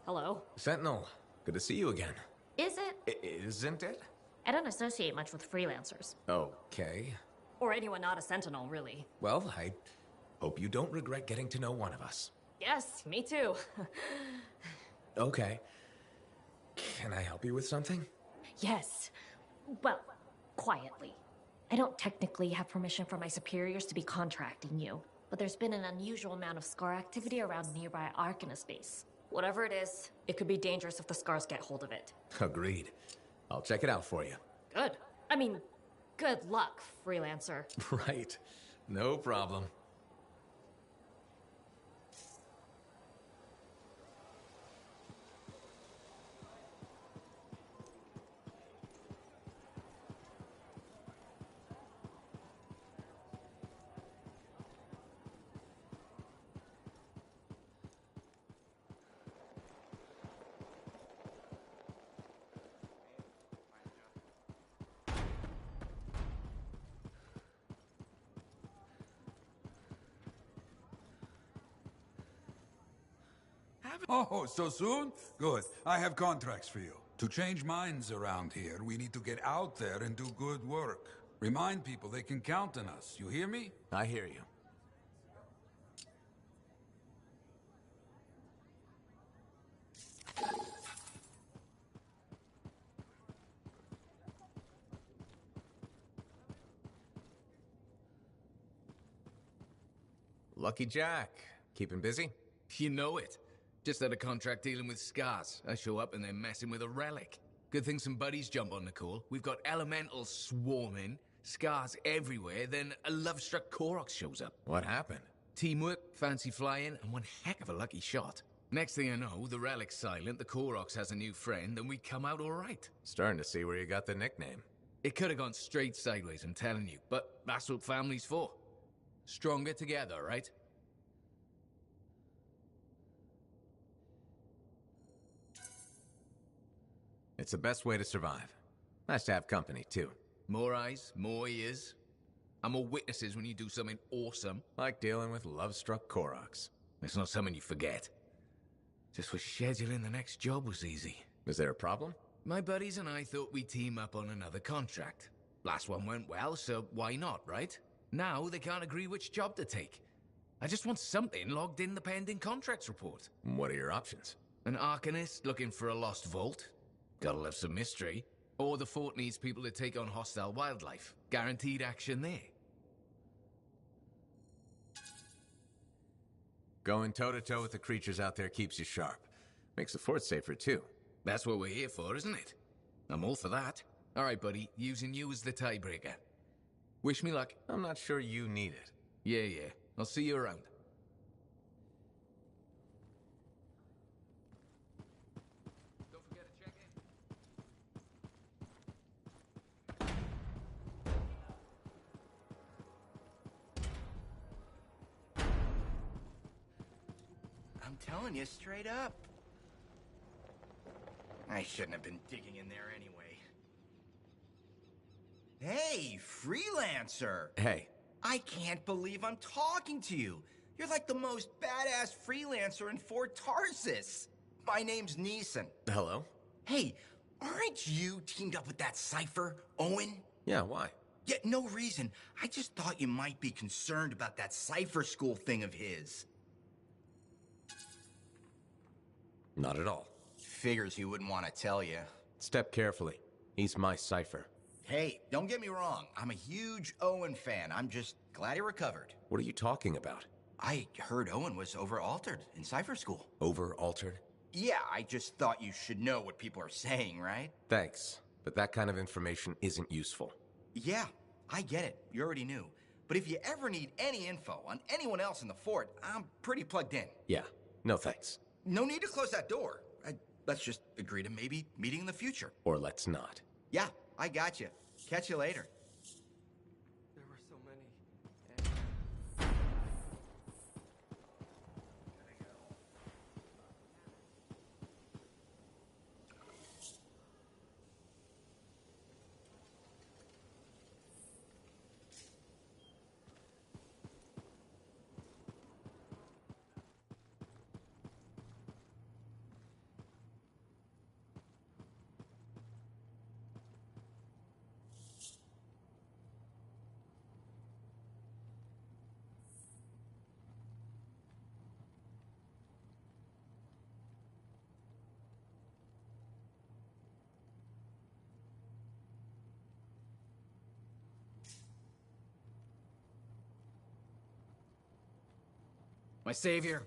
Hello? Sentinel, good to see you again. Is it? Isn't it? I don't associate much with freelancers. Okay. Or anyone not a Sentinel, really. Well, I hope you don't regret getting to know one of us. Yes, me too. Okay. Can I help you with something? Yes. Well, quietly. I don't technically have permission from my superiors to be contracting you, but there's been an unusual amount of scar activity around nearby Arcanus base. Whatever it is, it could be dangerous if the scars get hold of it. Agreed. I'll check it out for you. Good. I mean, good luck, freelancer. Right. No problem. Oh, so soon? Good. I have contracts for you. To change minds around here, we need to get out there and do good work. Remind people they can count on us. You hear me? I hear you. Lucky Jack. Keeping busy? You know it. Just had a contract dealing with scars. I show up and they're messing with a relic. Good thing some buddies jump on the call. We've got elementals swarming, scars everywhere, then a love-struck Koroks shows up. What happened? Teamwork, fancy flying, and one heck of a lucky shot. Next thing I know, the relic's silent, the Koroks has a new friend, and we come out all right. Starting to see where you got the nickname. It could have gone straight sideways, I'm telling you, but that's what family's for. Stronger together, right? It's the best way to survive. Nice to have company, too. More eyes, more ears. And more witnesses when you do something awesome. Like dealing with love-struck Koroks. It's not something you forget. Just wish scheduling the next job was easy. Is there a problem? My buddies and I thought we'd team up on another contract. Last one went well, so why not, right? Now they can't agree which job to take. I just want something logged in the pending contracts report. What are your options? An Arcanist looking for a lost vault. Gotta love some mystery. Or the fort needs people to take on hostile wildlife. Guaranteed action there. Going toe-to-toe with the creatures out there keeps you sharp. Makes the fort safer, too. That's what we're here for, isn't it? I'm all for that. All right, buddy. Using you as the tiebreaker. Wish me luck. I'm not sure you need it. Yeah. I'll see you around. Don't forget to check in. I'm telling you straight up. I shouldn't have been digging in there anyway. Hey, freelancer! Hey. I can't believe I'm talking to you. You're like the most badass freelancer in Fort Tarsus. My name's Neeson. Hello? Hey, aren't you teamed up with that cipher, Owen? Yeah, why? Yeah, no reason. I just thought you might be concerned about that cipher school thing of his. Not at all. Figures he wouldn't want to tell you. Step carefully. He's my cipher. Hey, don't get me wrong. I'm a huge Owen fan. I'm just glad he recovered. What are you talking about? I heard Owen was over-altered in cipher school. Over-altered? Yeah, I just thought you should know what people are saying, right? Thanks, but that kind of information isn't useful. Yeah, I get it. You already knew. But if you ever need any info on anyone else in the fort, I'm pretty plugged in. Yeah, no thanks. No need to close that door. Let's just agree to maybe meeting in the future. Or let's not. Yeah, I got you. Catch you later. There were so many. My savior.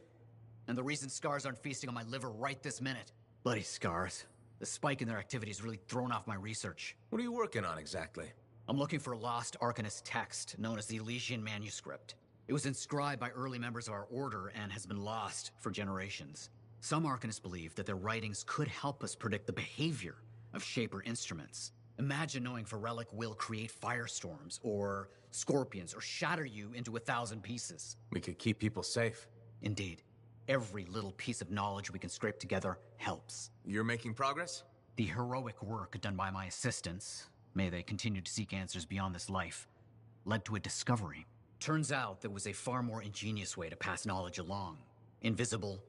And the reason scars aren't feasting on my liver right this minute. Bloody scars. The spike in their activity has really thrown off my research. What are you working on exactly? I'm looking for a lost Arcanist text known as the Elysian Manuscript. It was inscribed by early members of our order and has been lost for generations. Some Arcanists believe that their writings could help us predict the behavior of Shaper instruments. Imagine knowing if a relic will create firestorms, or scorpions, or shatter you into 1,000 pieces. We could keep people safe. Indeed. Every little piece of knowledge we can scrape together helps. You're making progress? The heroic work done by my assistants, may they continue to seek answers beyond this life, led to a discovery. Turns out there was a far more ingenious way to pass knowledge along. Invisible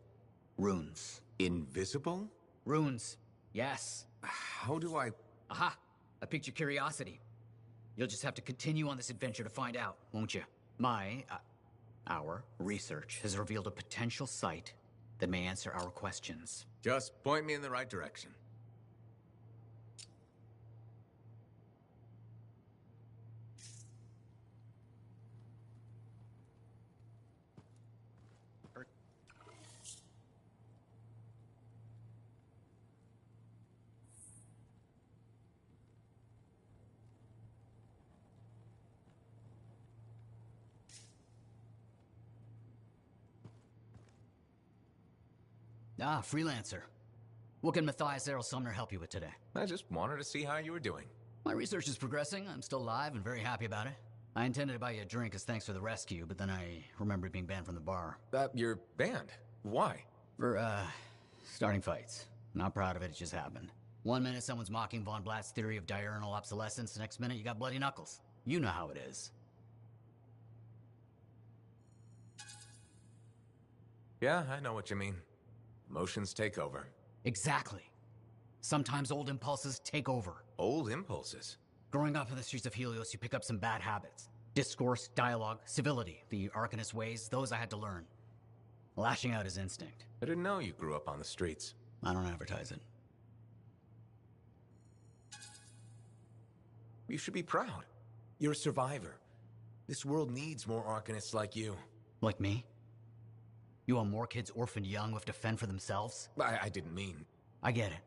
runes. Invisible? Runes, yes. How do I... Aha! I piqued your curiosity. You'll just have to continue on this adventure to find out, won't you? Our research has revealed a potential site that may answer our questions. Just point me in the right direction. Ah, freelancer. What can Matthias Errol Sumner help you with today? I just wanted to see how you were doing. My research is progressing. I'm still alive and very happy about it. I intended to buy you a drink as thanks for the rescue, but then I remembered being banned from the bar. You're banned? Why? For, starting fights. Not proud of it, it just happened. 1 minute someone's mocking Von Blatt's theory of diurnal obsolescence, the next minute you got bloody knuckles. You know how it is. Yeah, I know what you mean. Emotions take over. Exactly. Sometimes old impulses take over. Old impulses? Growing up in the streets of Helios, you pick up some bad habits. Discourse, dialogue, civility, the Arcanist ways, those I had to learn. Lashing out is instinct. I didn't know you grew up on the streets. I don't advertise it. You should be proud. You're a survivor. This world needs more Arcanists like you. Like me? You want more kids orphaned young who have to fend for themselves? I didn't mean... I get it.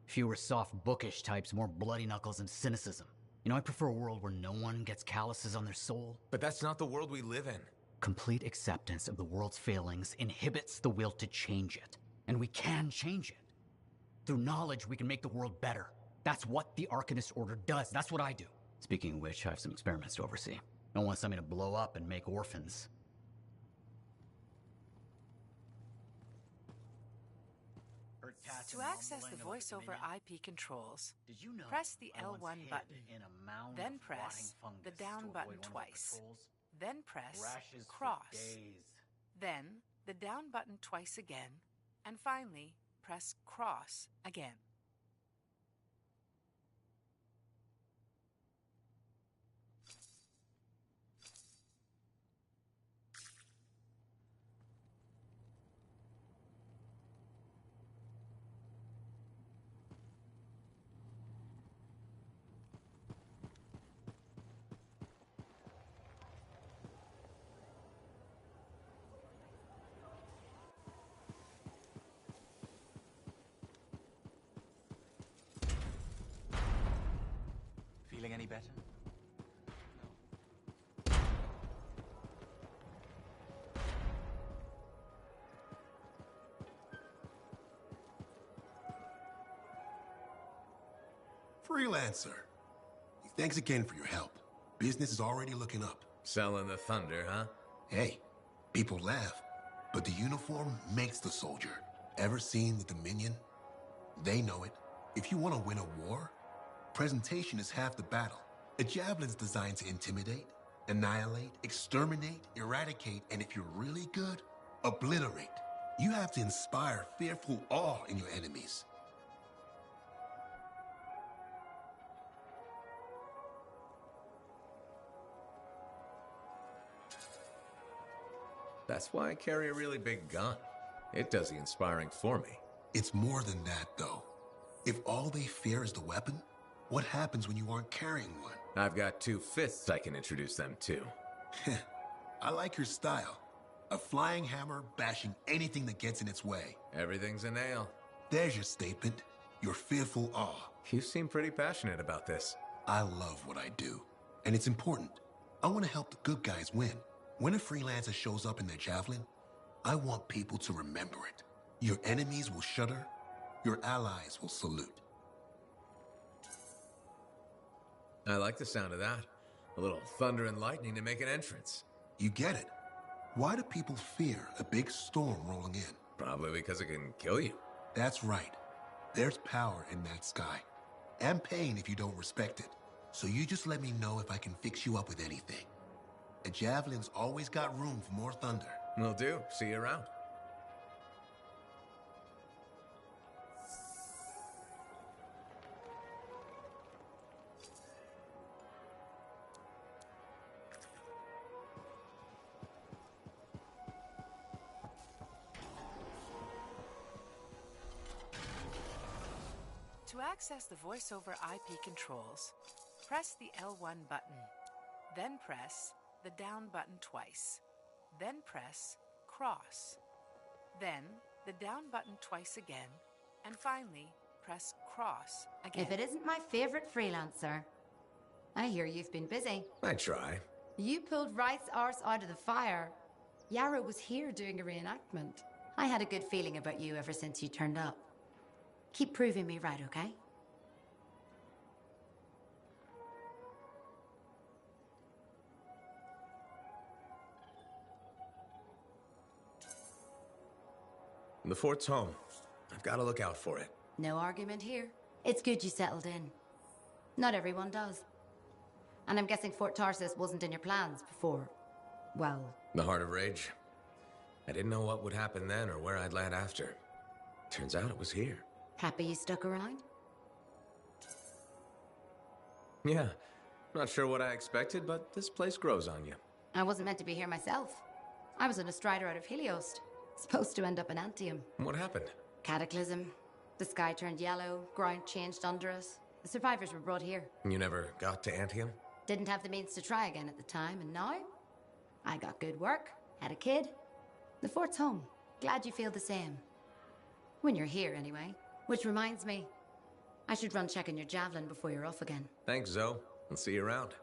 Fewer soft, bookish types, more bloody knuckles and cynicism. You know, I prefer a world where no one gets calluses on their soul. But that's not the world we live in. Complete acceptance of the world's failings inhibits the will to change it. And we can change it. Through knowledge, we can make the world better. That's what the Arcanist Order does. That's what I do. Speaking of which, I have some experiments to oversee. Don't want something to blow up and make orphans. To access the voice-over IP controls, press the L1 button, then press the down button twice, then press cross, then the down button twice again, and finally press cross again. Feeling any better? Freelancer. Thanks again for your help. Business is already looking up. Selling the thunder, huh? Hey, people laugh, but the uniform makes the soldier. Ever seen the Dominion? They know it. If you want to win a war, presentation is half the battle. A javelin's designed to intimidate, annihilate, exterminate, eradicate, and if you're really good, obliterate. You have to inspire fearful awe in your enemies. That's why I carry a really big gun. It does the inspiring for me. It's more than that, though. If all they fear is the weapon, what happens when you aren't carrying one? I've got 2 fists I can introduce them to. I like your style. A flying hammer bashing anything that gets in its way. Everything's a nail. There's your statement. Your fearful awe. You seem pretty passionate about this. I love what I do. And it's important. I want to help the good guys win. When a freelancer shows up in their javelin, I want people to remember it. Your enemies will shudder. Your allies will salute. I like the sound of that. A little thunder and lightning to make an entrance. You get it. Why do people fear a big storm rolling in? Probably because it can kill you. That's right. There's power in that sky. And pain if you don't respect it. So you just let me know if I can fix you up with anything. A javelin's always got room for more thunder. Will do. See you around. To access the voiceover IP controls, press the L1 button, then press the down button twice, then press cross, then the down button twice again, and finally press cross again. If it isn't my favorite freelancer. I hear you've been busy. I try. You pulled Wright's arse out of the fire. Yarrow was here doing a reenactment. I had a good feeling about you ever since you turned up. Keep proving me right, okay? The fort's home. I've got to look out for it. No argument here. It's good you settled in. Not everyone does. And I'm guessing Fort Tarsis wasn't in your plans before, well... The Heart of Rage. I didn't know what would happen then or where I'd land after. Turns out it was here. Happy you stuck around? Yeah. Not sure what I expected, but this place grows on you. I wasn't meant to be here myself. I was on a strider out of Heliost. Supposed to end up in Anthem. What happened? Cataclysm. The sky turned yellow, ground changed under us. The survivors were brought here. You never got to Anthem? Didn't have the means to try again at the time, and now? I got good work, had a kid. The fort's home. Glad you feel the same. When you're here, anyway. Which reminds me, I should run checking your javelin before you're off again. Thanks, Zoe. I'll see you around.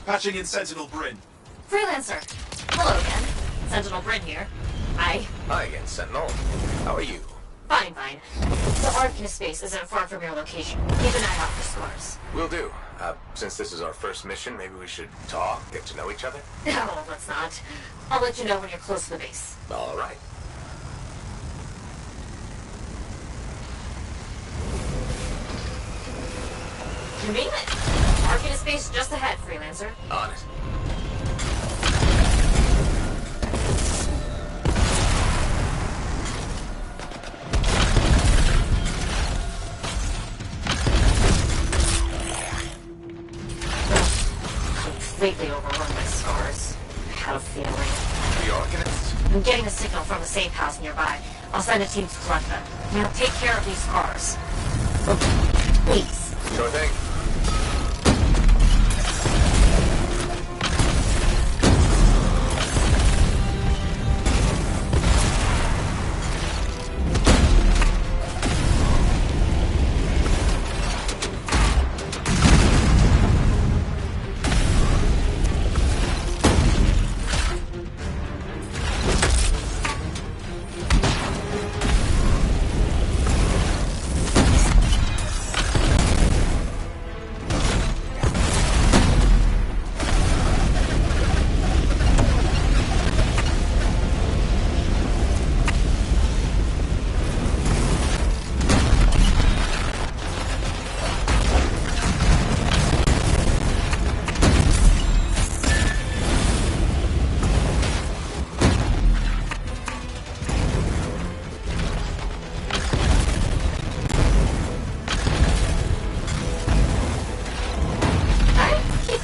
Patching in Sentinel Bryn. Freelancer. Hello again. Sentinel Bryn here. Hi. Hi again, Sentinel. How are you? Fine, fine. The Arcanist base isn't far from your location. Keep an eye out for scars. Will do. Since this is our first mission, maybe we should talk, get to know each other? No, let's not. I'll let you know when you're close to the base. All right. You mean it? Arcanist base just ahead, Freelancer. On it. Completely overrun by scars. I had a feeling. The Arcanists? I'm getting a signal from a safe house nearby. I'll send a team to collect them. Now take care of these scars. Please. Sure thing.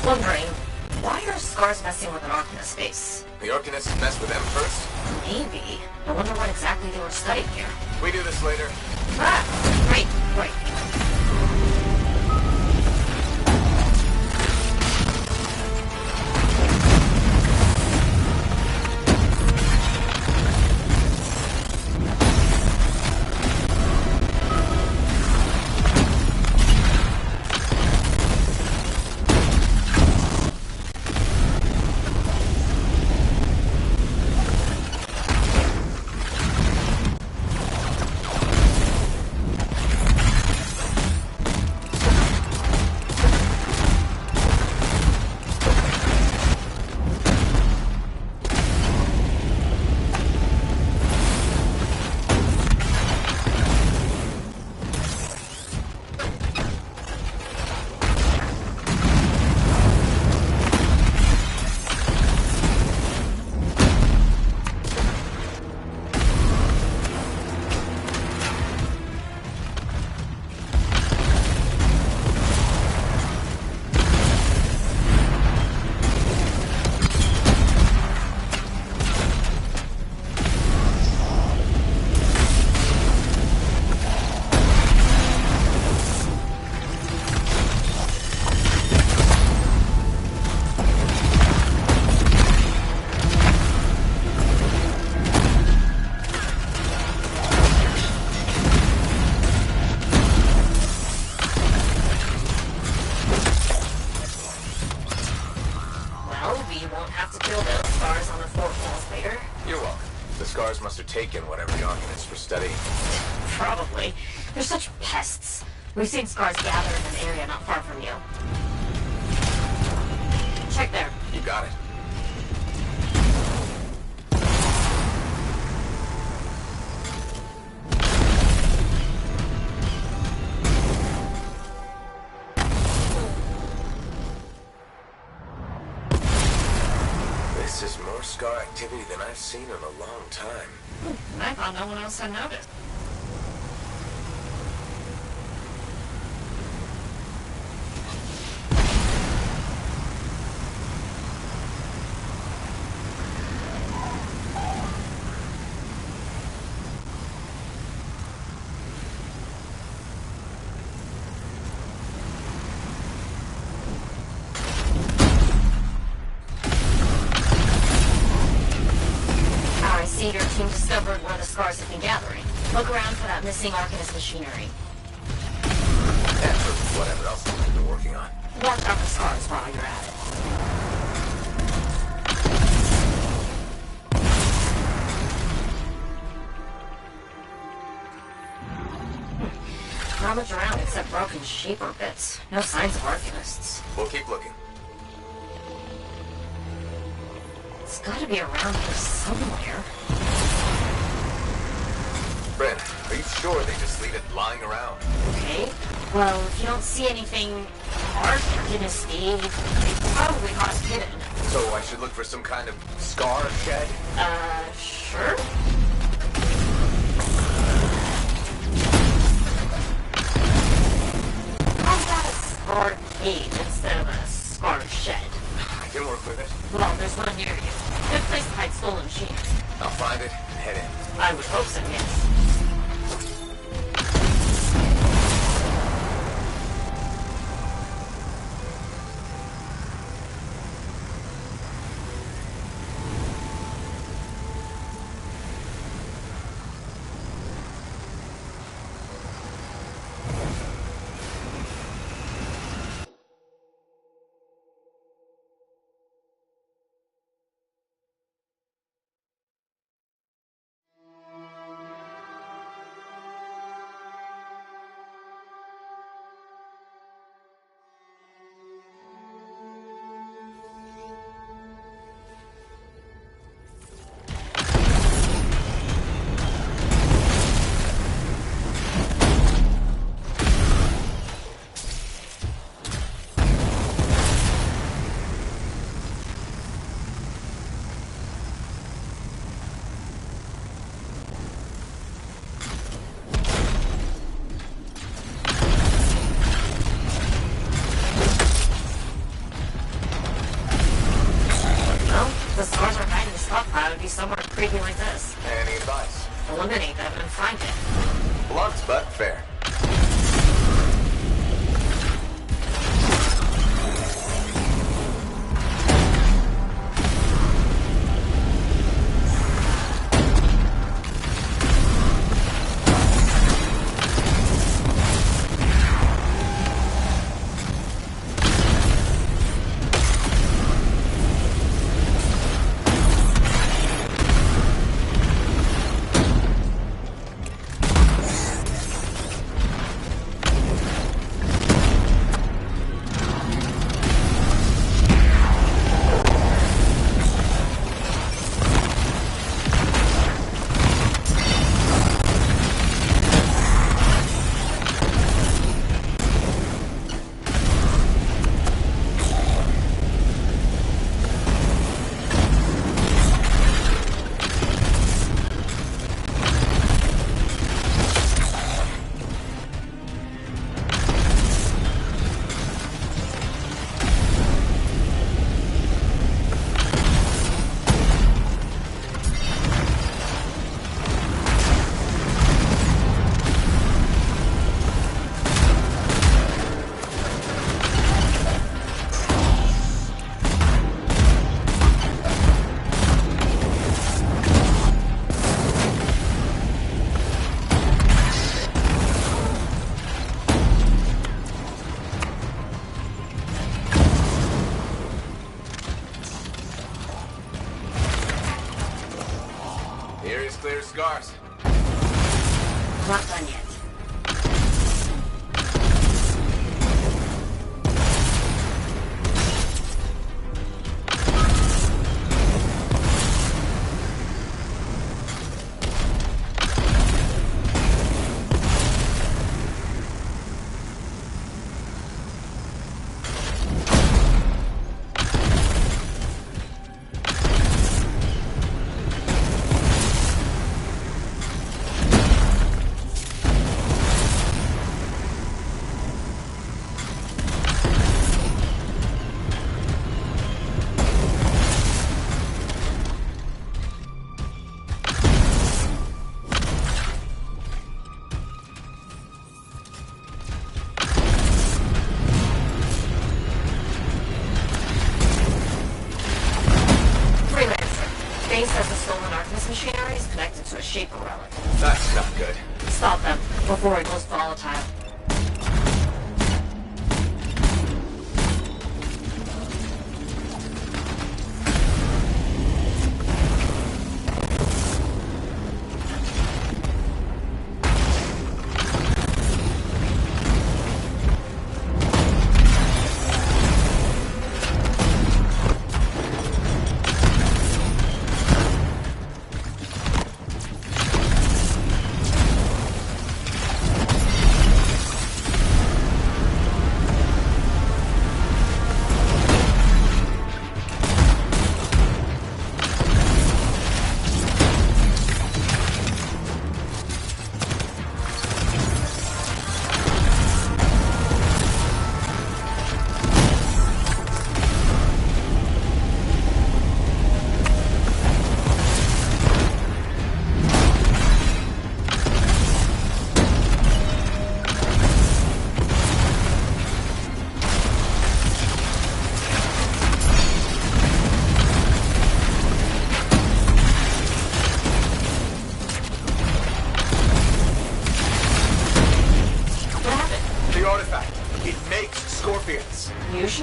Wondering, why are scars messing with an Arcanist base? The Arcanists mess with them first? Maybe. I wonder what exactly they were studying here. We do this later. Ah, great, great. Must have taken whatever the Arcanists were studying. Probably. They're such pests. We've seen scars gather in an area not far from you. Check there. You got it. This is more scar activity than I've seen in a long time. I thought no one else had noticed. Your team discovered where the scars have been gathering. Look around for that missing Arcanist machinery. And for whatever else they've been working on. Watch out for scars while you're at it. Not much around except broken shaper bits. No signs of Arcanists. We'll keep looking. It's gotta be around here somewhere. Bryn, are you sure they just leave it lying around? Okay. Well, if you don't see anything Arcanisty, they probably got it hidden. So I should look for some kind of scar shed? Sure. How's that a scarred cave instead of a scarred shed? I can work with it. Well, there's one near you. Good place to hide stolen machines. I'll find it and head in. I would hope so, yes. Somewhere creepy like this. Any advice? Eliminate them and find it. Blunt, but fair. Clear scars. Not done yet. Says the stolen Artemis machinery is connected to a Shaper relic. That's not good. Stop them before it goes volatile.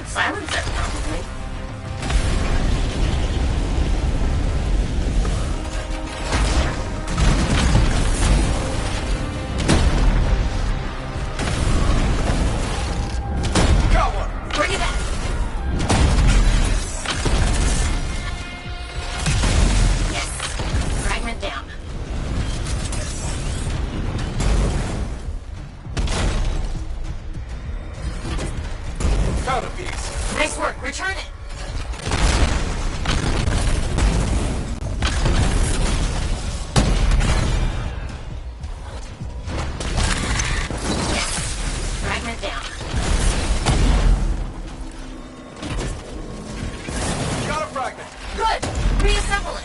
should silence it, probably. Got one! Bring it back! Yes! Fragment down. Found a piece. Nice work, return it! Yes! Fragment down. Got a fragment. Good! Reassemble it!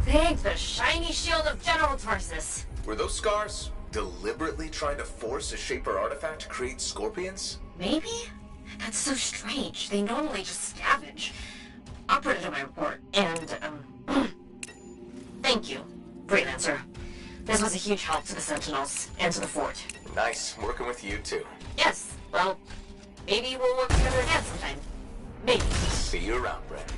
Thank the shiny shield of General Tarsus. Were those scars deliberately trying to force a Shaper artifact to create scorpions? Maybe? That's so strange. They normally just scavenge. I'll put it in my report. And, thank you, Freelancer. This was a huge help to the Sentinels and to the fort. Nice, working with you too. Yes, well, maybe we'll work together again sometime. Maybe. See you around, Brent.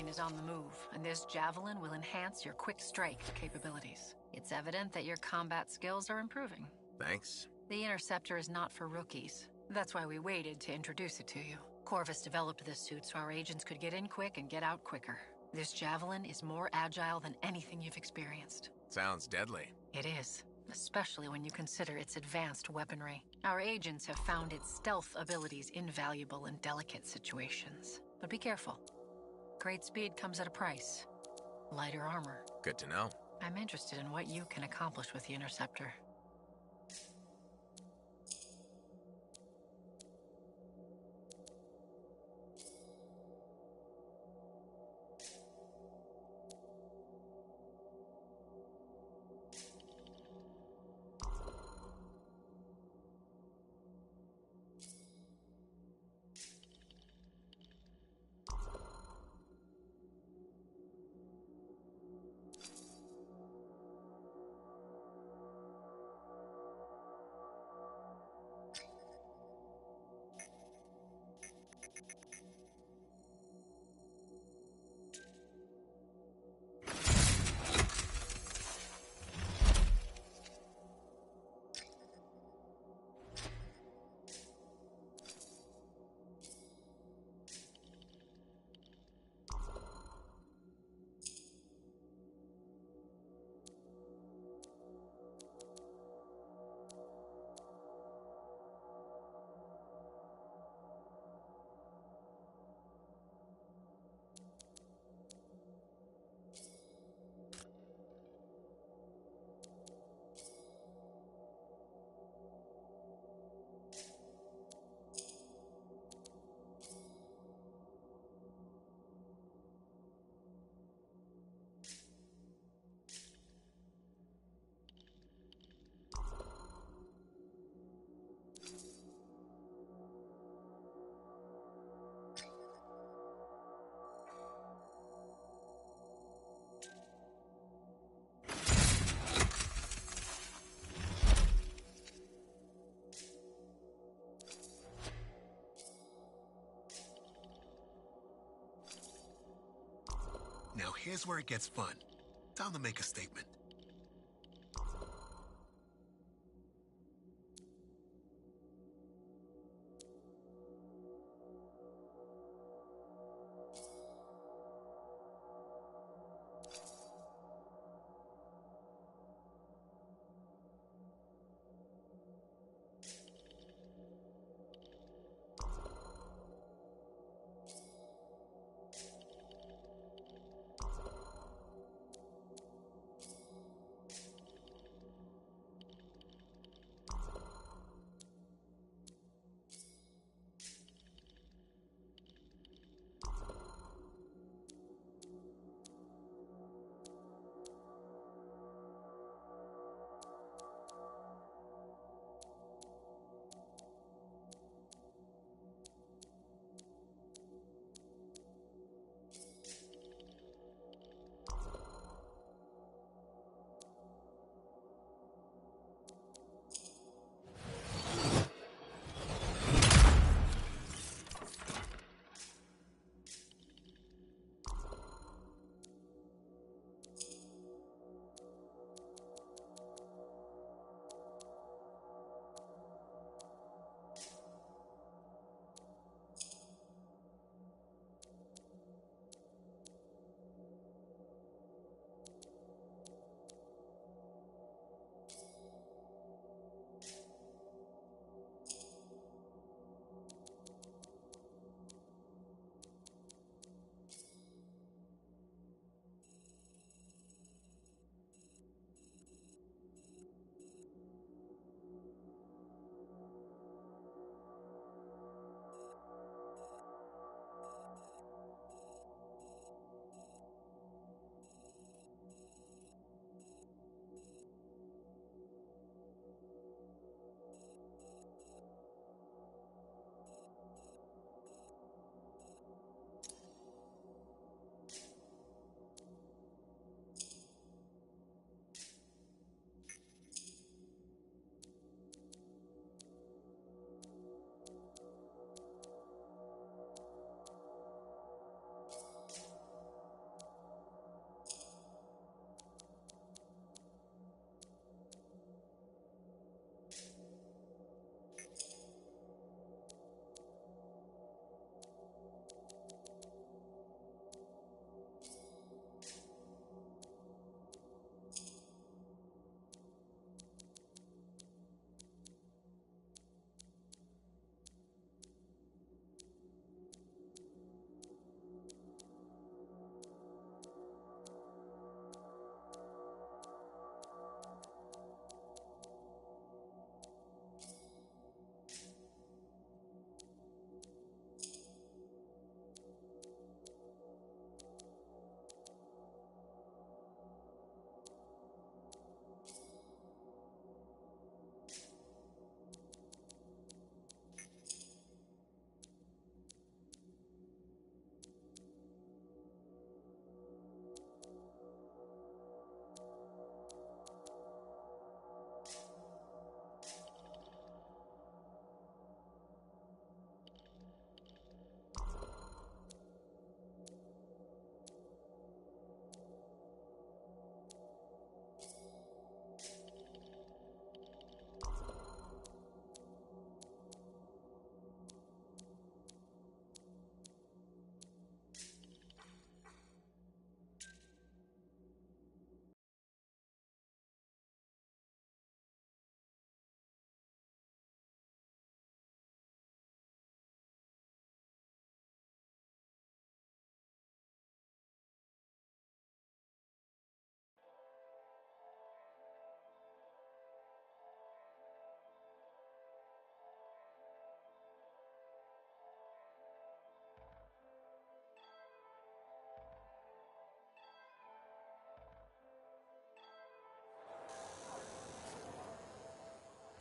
Is on the move, and this javelin will enhance your quick strike capabilities. It's evident that your combat skills are improving. Thanks. The Interceptor is not for rookies. That's why we waited to introduce it to you. Corvus developed this suit so our agents could get in quick and get out quicker. This javelin is more agile than anything you've experienced. Sounds deadly. It is, especially when you consider its advanced weaponry. Our agents have found its stealth abilities invaluable in delicate situations. But be careful. Great speed comes at a price. Lighter armor. Good to know. I'm interested in what you can accomplish with the Interceptor. Now here's where it gets fun. Time to make a statement.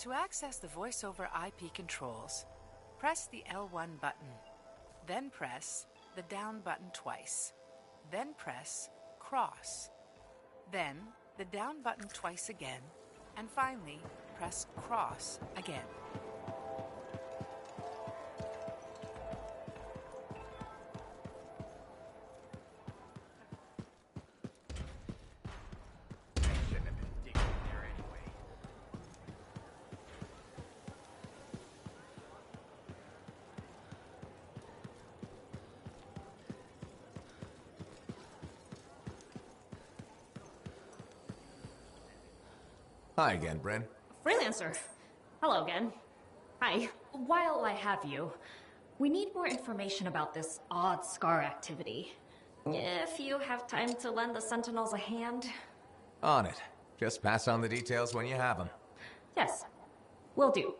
To access the voice over IP controls, press the L1 button, then press the down button twice, then press cross, then the down button twice again, and finally press cross again. Hi again, Bryn. Freelancer. Hello again. Hi. While I have you, we need more information about this odd Scar activity. If you have time to lend the Sentinels a hand. On it. Just pass on the details when you have them. Yes, will do.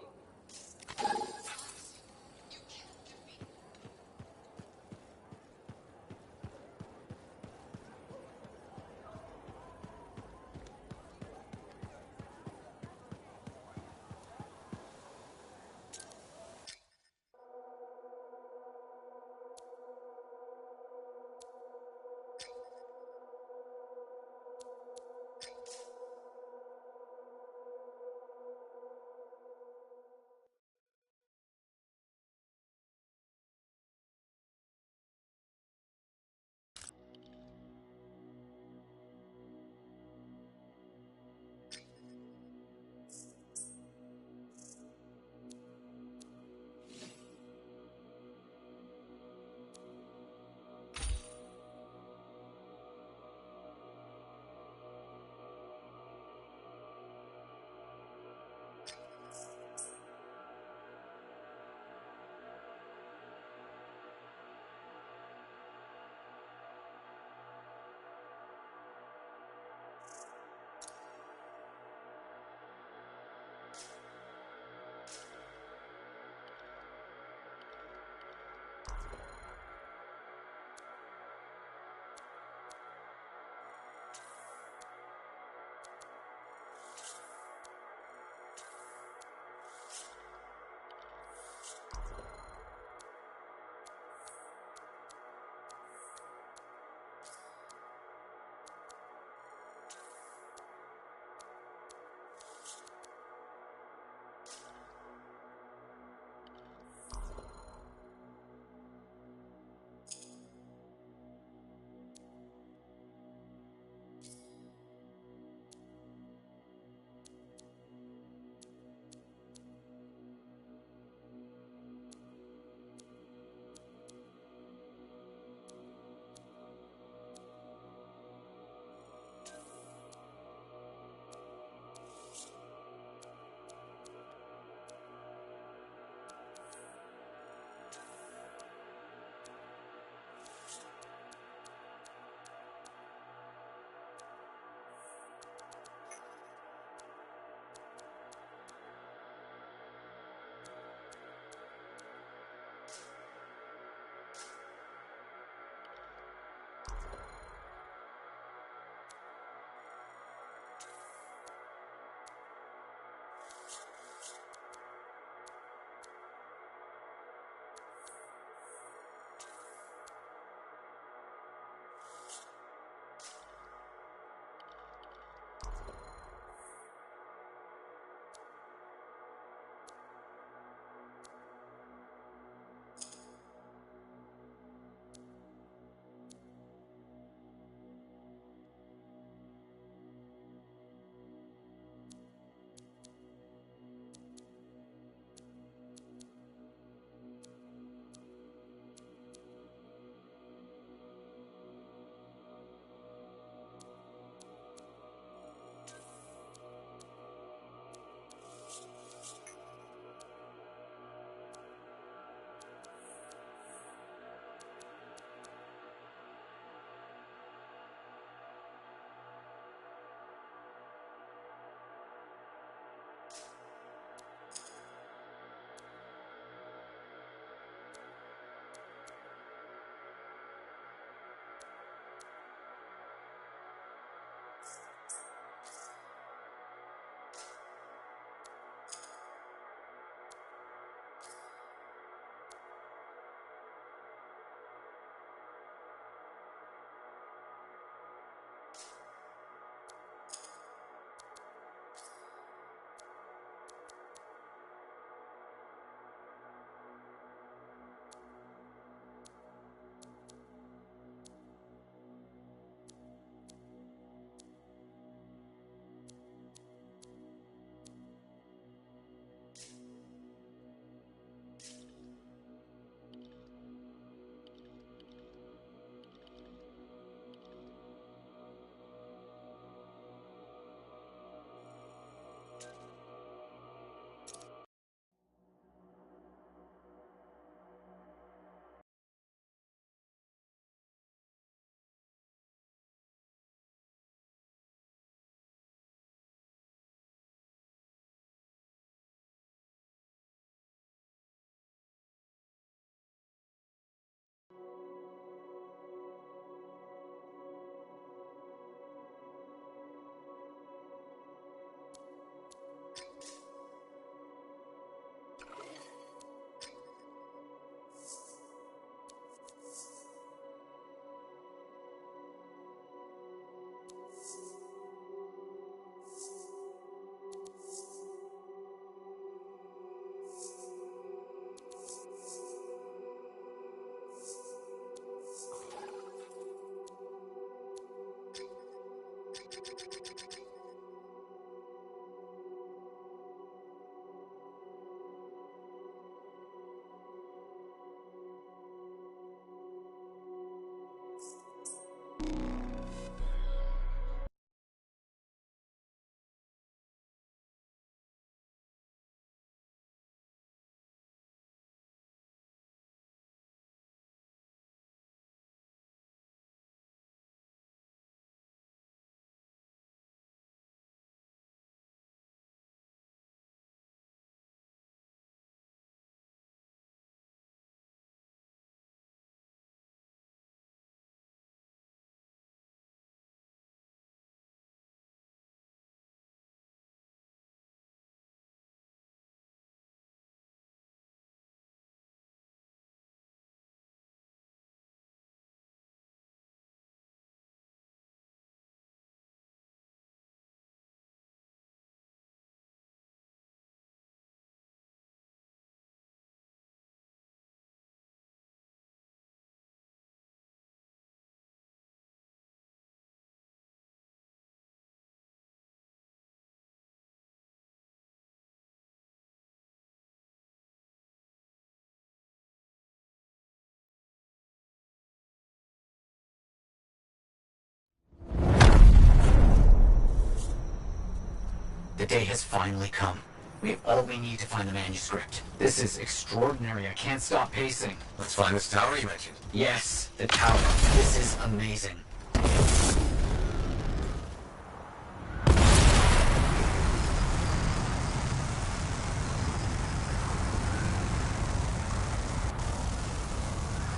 The day has finally come. We have all we need to find the manuscript. This is extraordinary. I can't stop pacing. Let's find this tower you mentioned. Yes, the tower. This is amazing.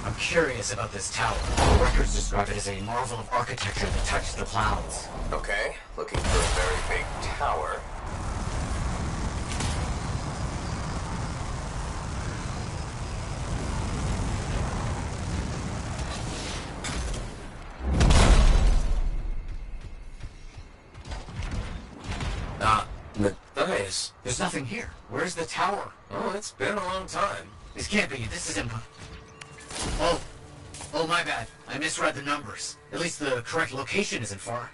I'm curious about this tower. The records describe it as a marvel of architecture that touches the clouds. Okay, looking for a very big tower. Matthias. There's nothing here. Where's the tower? Oh, it's been a long time. This can't be. This is Oh, my bad. I misread the numbers. At least the correct location isn't far.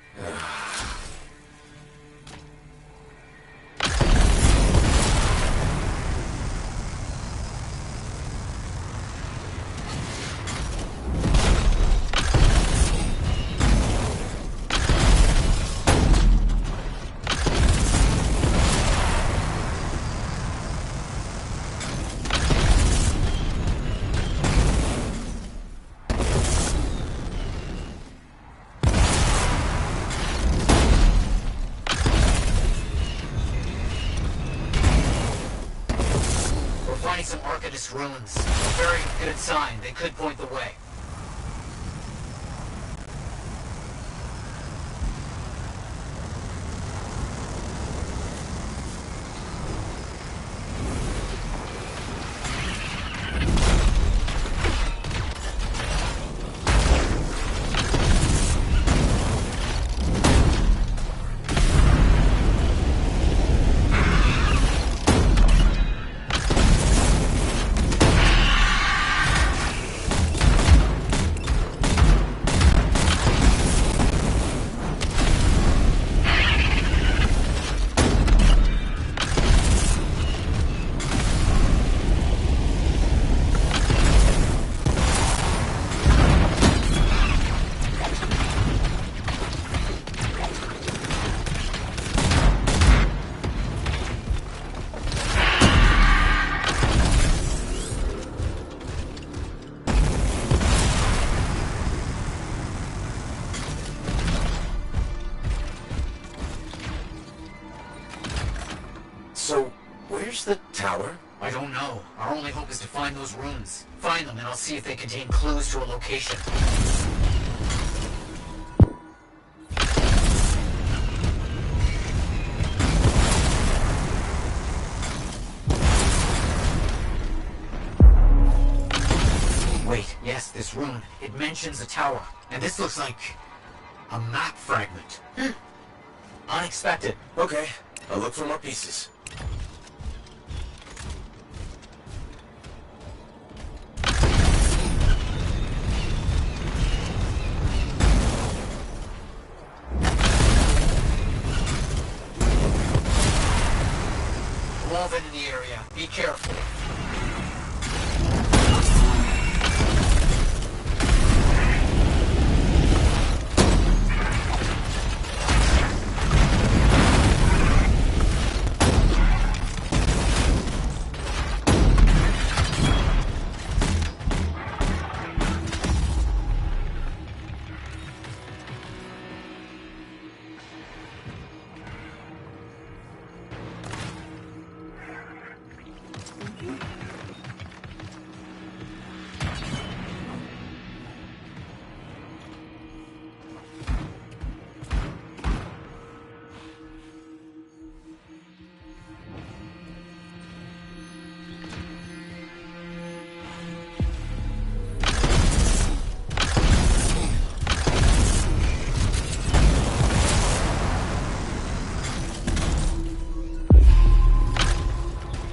Some Arcanist ruins. A very good sign. They could point the way. So, where's the tower? I don't know. Our only hope is to find those runes. Find them and I'll see if they contain clues to a location. Wait, yes, this rune. It mentions a tower. And this looks like a map fragment. Unexpected. Okay, I'll look for more pieces. Wolven in the area. Be careful.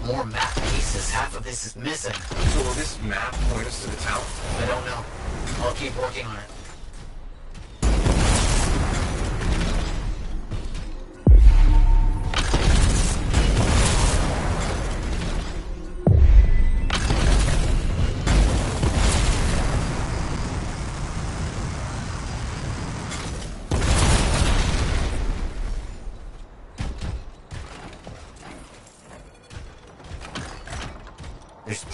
More map pieces. Half of this is missing. So will this map point us to the tower? I don't know. I'll keep working on it.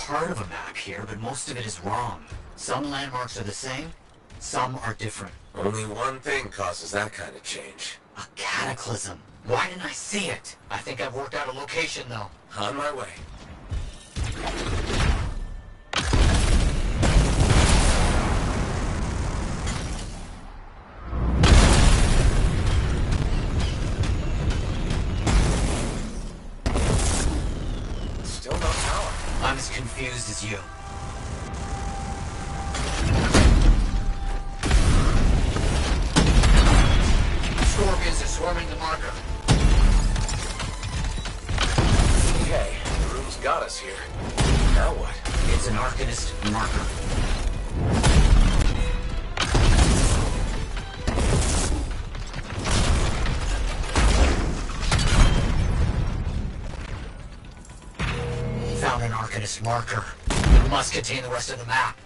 part of a map here, but most of it is wrong. Some landmarks are the same, some are different. Only one thing causes that kind of change. A cataclysm. Why didn't I see it? I think I've worked out a location, though. On my way. Still no power. I'm as confused as you. Scorpions are swarming the marker. Okay, the room's got us here. Now what? It's an Arcanist marker. Found an Arcanist marker. It must contain the rest of the map.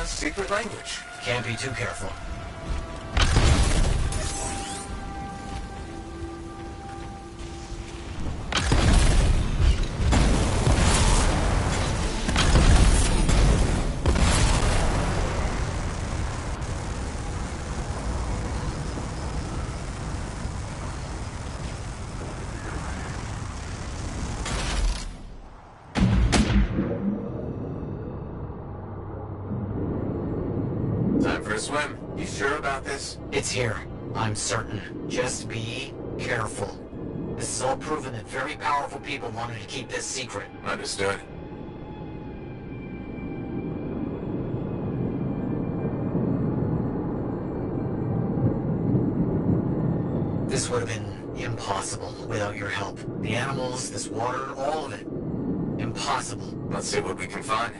Secret language. Can't be too careful. Swim. You sure about this? It's here. I'm certain. Just be careful. This is all proven that very powerful people wanted to keep this secret. Understood. This would have been impossible without your help. The animals, this water, all of it. Impossible. Let's see what we can find.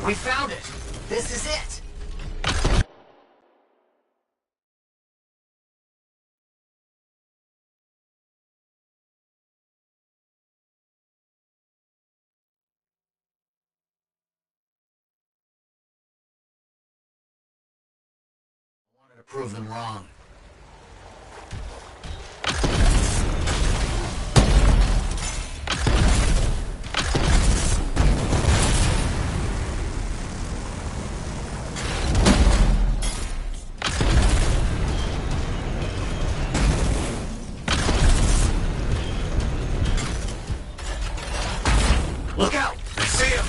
We found it! This is it! proven wrong. Look out! I see him!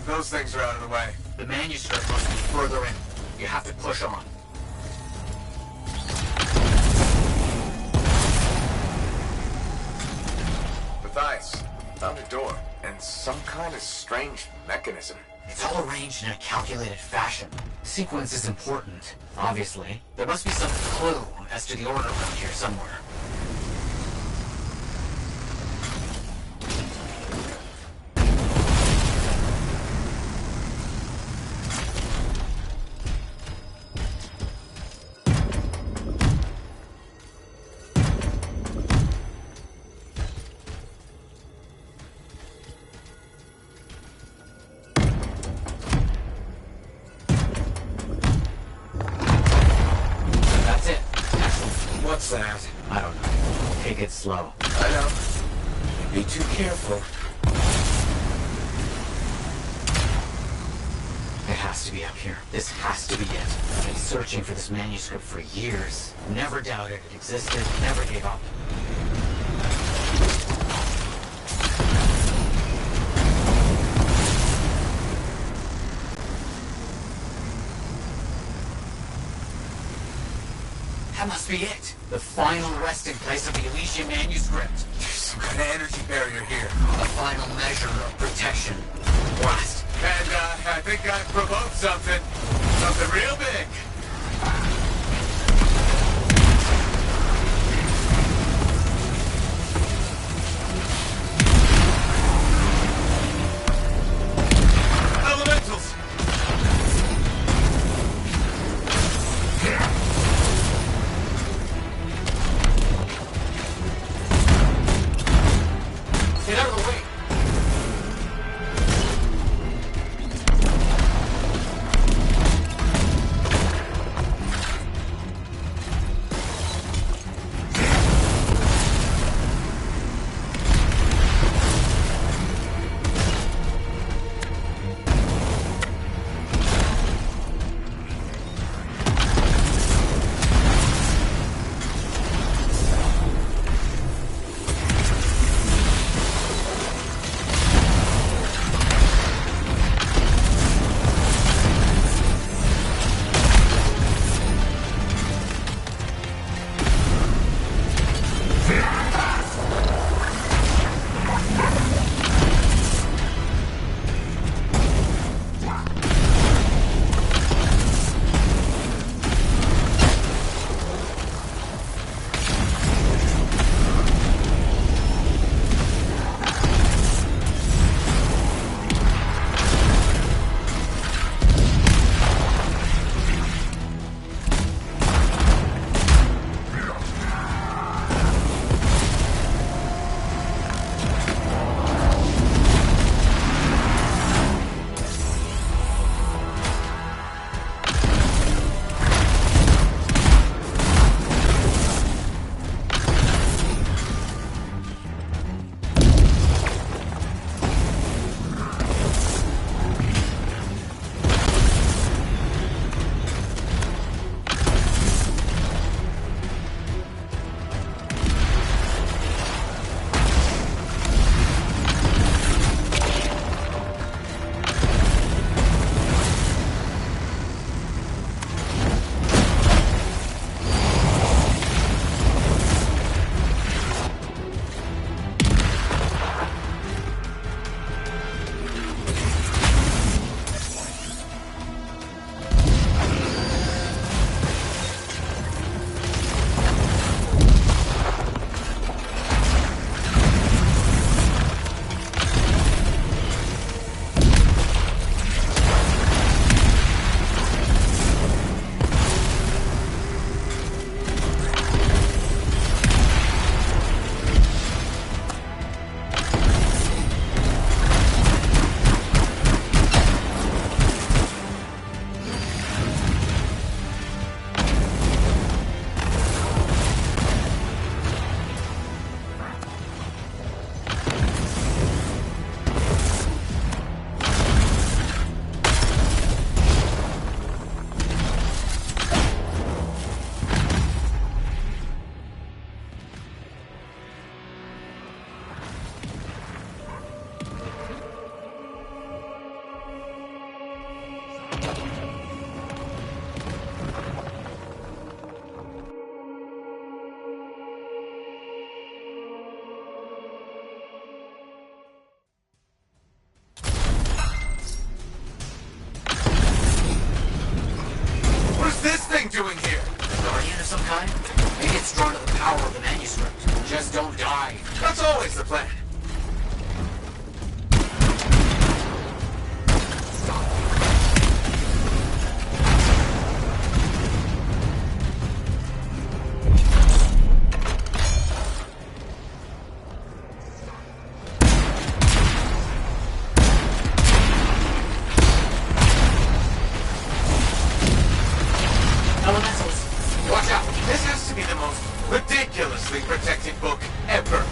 Those things are out of the way. The manuscript must be further in. You have to push on. Matthias, found a door, and some kind of strange mechanism. It's all arranged in a calculated fashion. The sequence is important, obviously. There must be some clue as to the order around here somewhere. What's that? I don't know. Take it slow. I know. Be too careful. It has to be up here. This has to be it. I've been searching for this manuscript for years. Never doubted it existed, never gave up. That must be it. The final resting place of the Elysian manuscript. There's some kind of energy barrier here. A final measure of protection. Blast. And, I think I've provoked something. Something real big. Elementals! Get out of the way! thing doing here? Guardian of some kind? Maybe it's drawn to the power of the manuscript. Just don't die. That's always the plan. Elementals! Watch out! This has to be the most ridiculously protected book ever.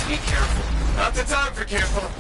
Be careful. Not the time for careful.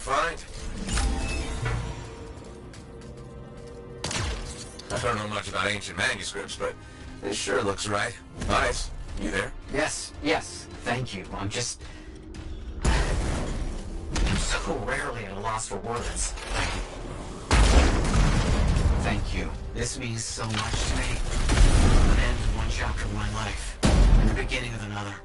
find? I don't know much about ancient manuscripts, but this sure looks right. Nice. You there? Yes. Thank you. I'm so rarely at a loss for words. Thank you. This means so much to me. An end to one chapter of my life, and the beginning of another.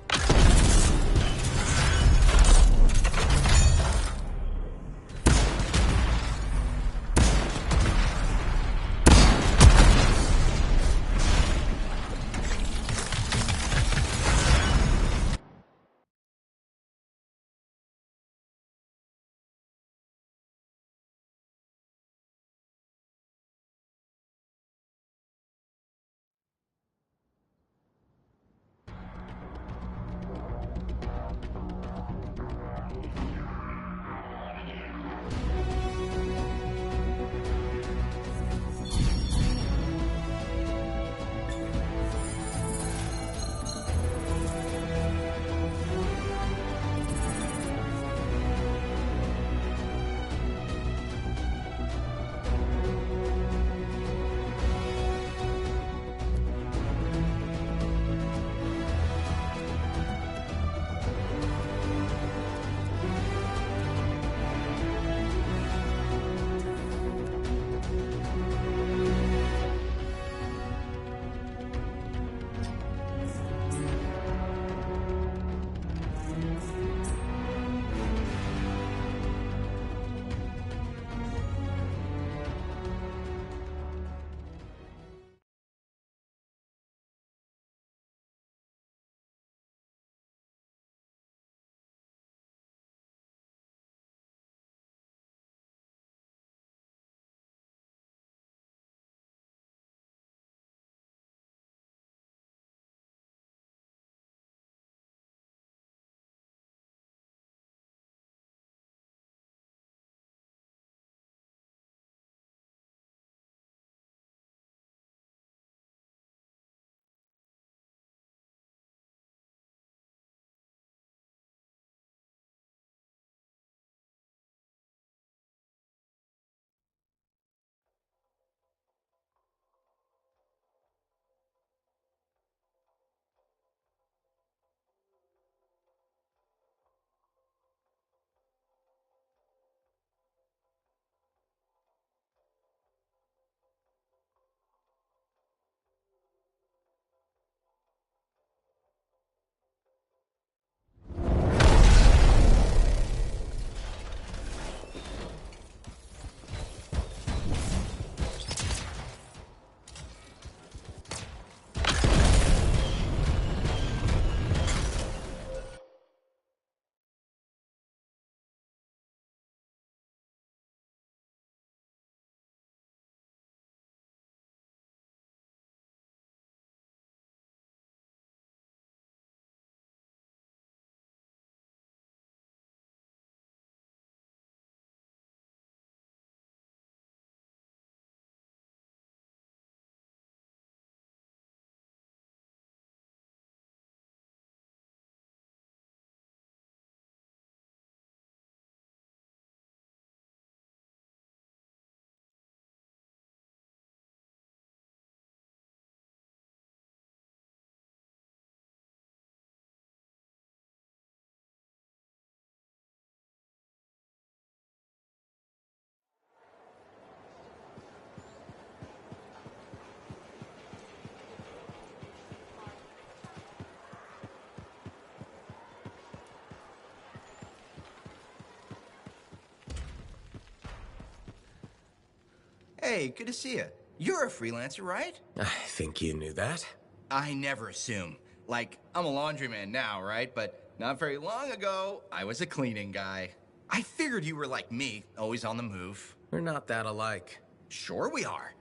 Hey, good to see you. You're a freelancer, right? I think you knew that. I never assume. Like, I'm a laundryman now, right? But not very long ago, I was a cleaning guy. I figured you were like me, always on the move. We're not that alike. Sure we are.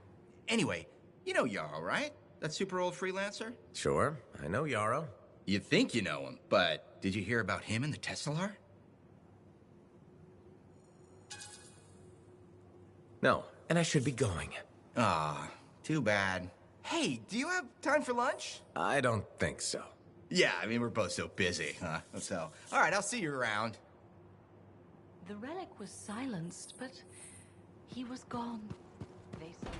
Anyway, you know Yarrow, right? That super old freelancer? Sure, I know Yarrow. You think you know him, but did you hear about him and the Tesla? No, and I should be going. Ah, too bad. Hey, do you have time for lunch? I don't think so. Yeah, I mean, we're both so busy, huh? So, all right, I'll see you around. The relic was silenced, but he was gone. They say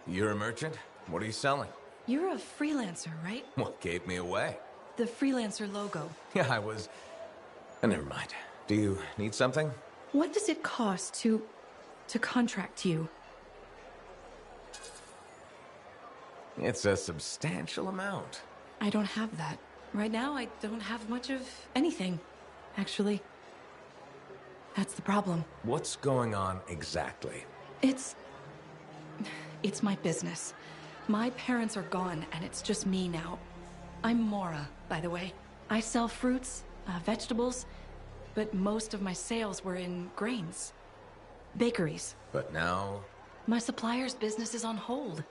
You're a merchant? What are you selling? You're a freelancer, right? What gave me away? The freelancer logo. Yeah, I was... Never mind. Do you need something? What does it cost to contract you? It's a substantial amount. I don't have that. Right now, I don't have much of anything, actually. That's the problem. What's going on exactly? It's my business. My parents are gone, and it's just me now. I'm Mora, by the way. I sell fruits, vegetables, but most of my sales were in grains. Bakeries. But now... My supplier's business is on hold.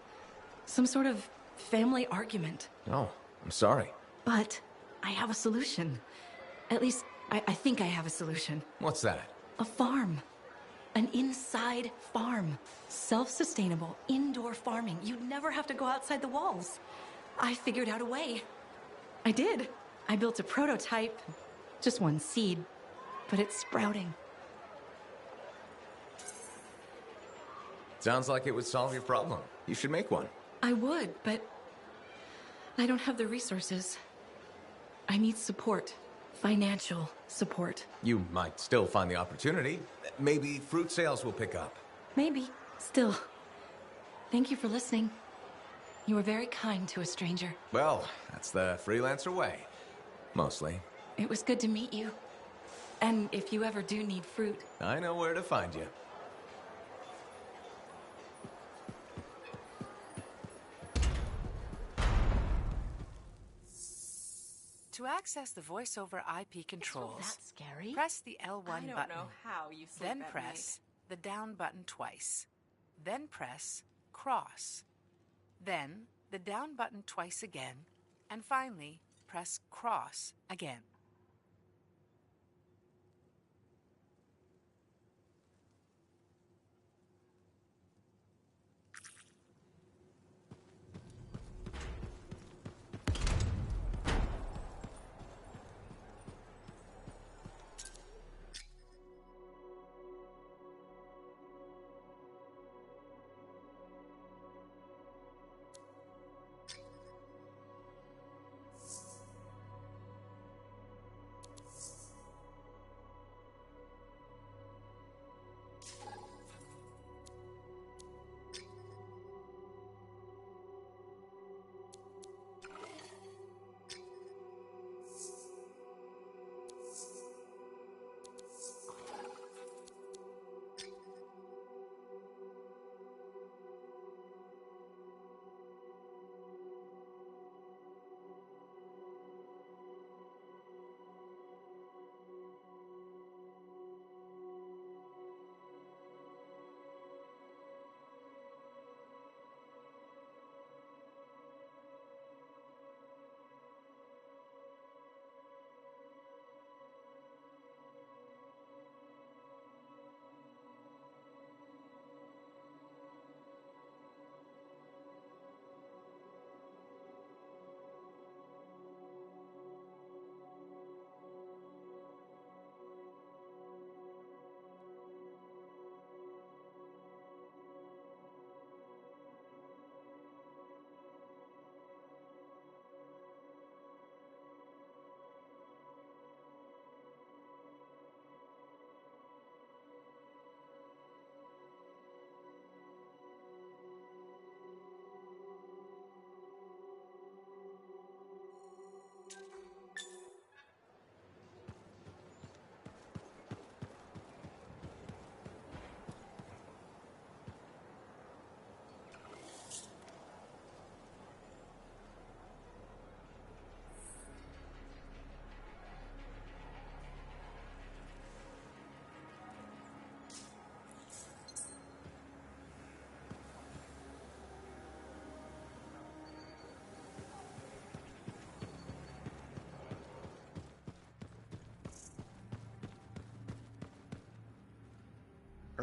Some sort of family argument. Oh, I'm sorry. But I have a solution. At least, I think I have a solution. What's that? A farm. An inside farm. Self-sustainable, indoor farming. You'd never have to go outside the walls. I figured out a way. I did. I built a prototype. Just one seed. But it's sprouting. Sounds like it would solve your problem. You should make one. I would, but I don't have the resources. I need support. Financial support. You might still find the opportunity. Maybe fruit sales will pick up. Maybe. Still. Thank you for listening. You were very kind to a stranger. Well, that's the freelancer way. Mostly. It was good to meet you. And if you ever do need fruit... I know where to find you. To access the voice-over IP controls, That's scary. press the L1 I don't button. know how you sleep Then at press the down button twice. Then press cross. Then the down button twice again. And finally, press cross again.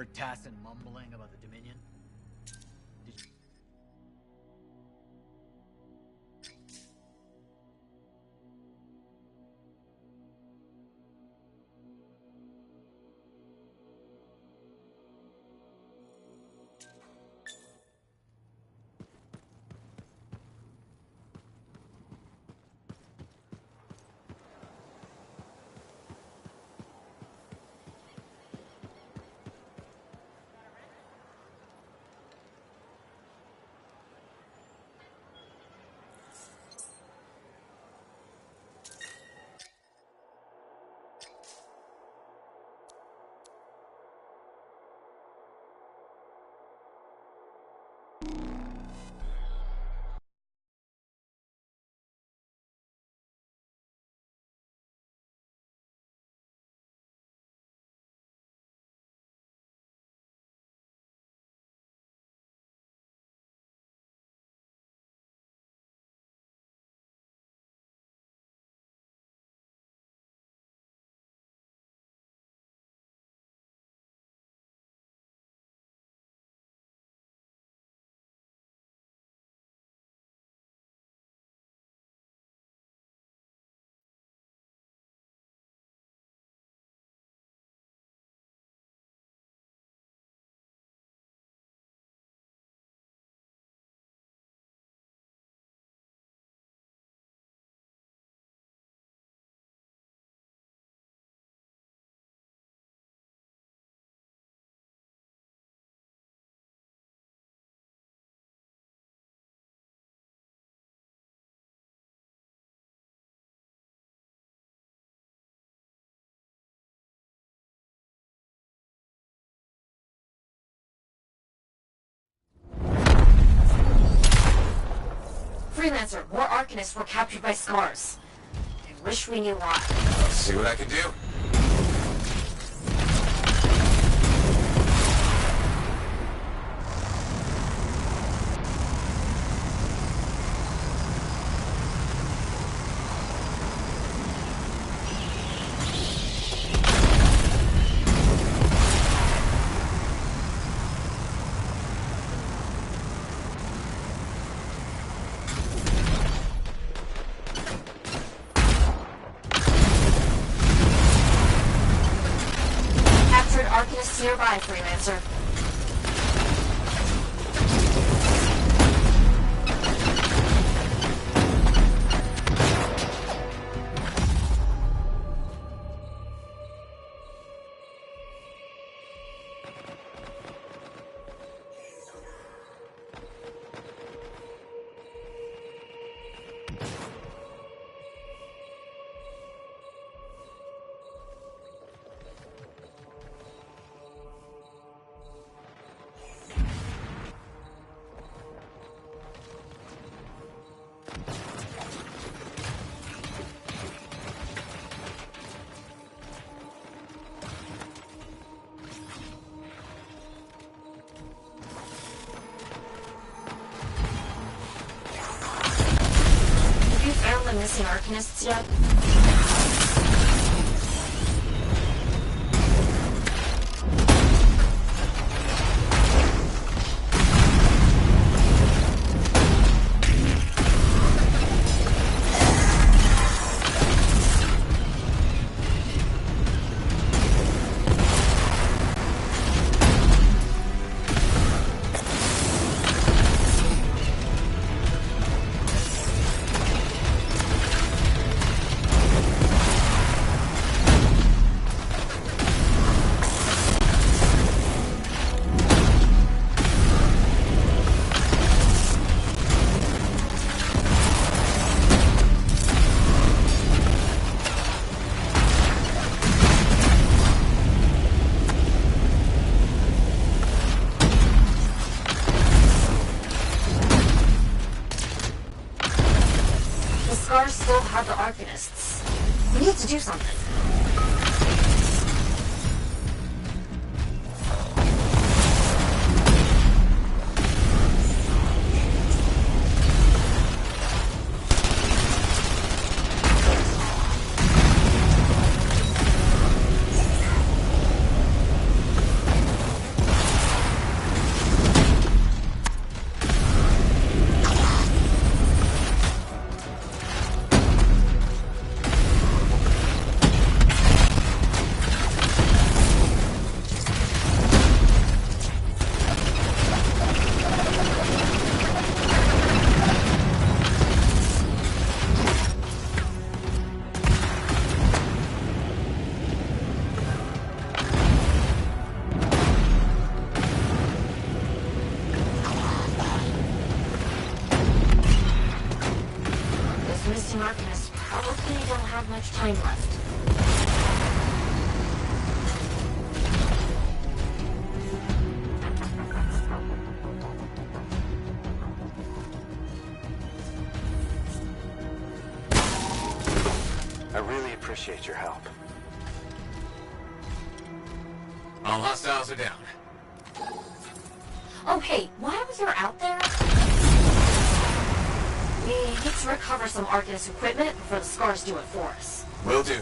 Heard Tassin mumbling about the Dominion? Freelancer, more Arcanists were captured by Scars. I wish we knew why. Let's see what I can do. Arcanists nearby, Freelancer. The missing Arcanists yet? Scars still have the Arcanists. We need to do something. much time left. I really appreciate your help. All hostiles are down. Oh, hey, while you're out there, we need to recover some Arcanist equipment before the Scars do it for us. Will do.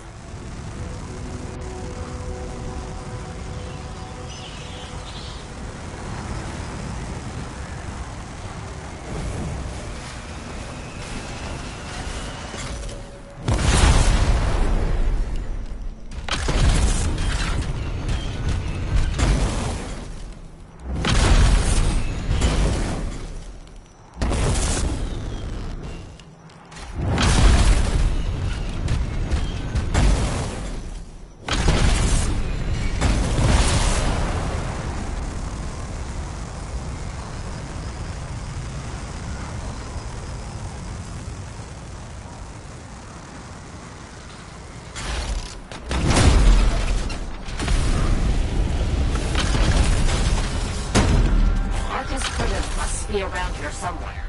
Be around here somewhere.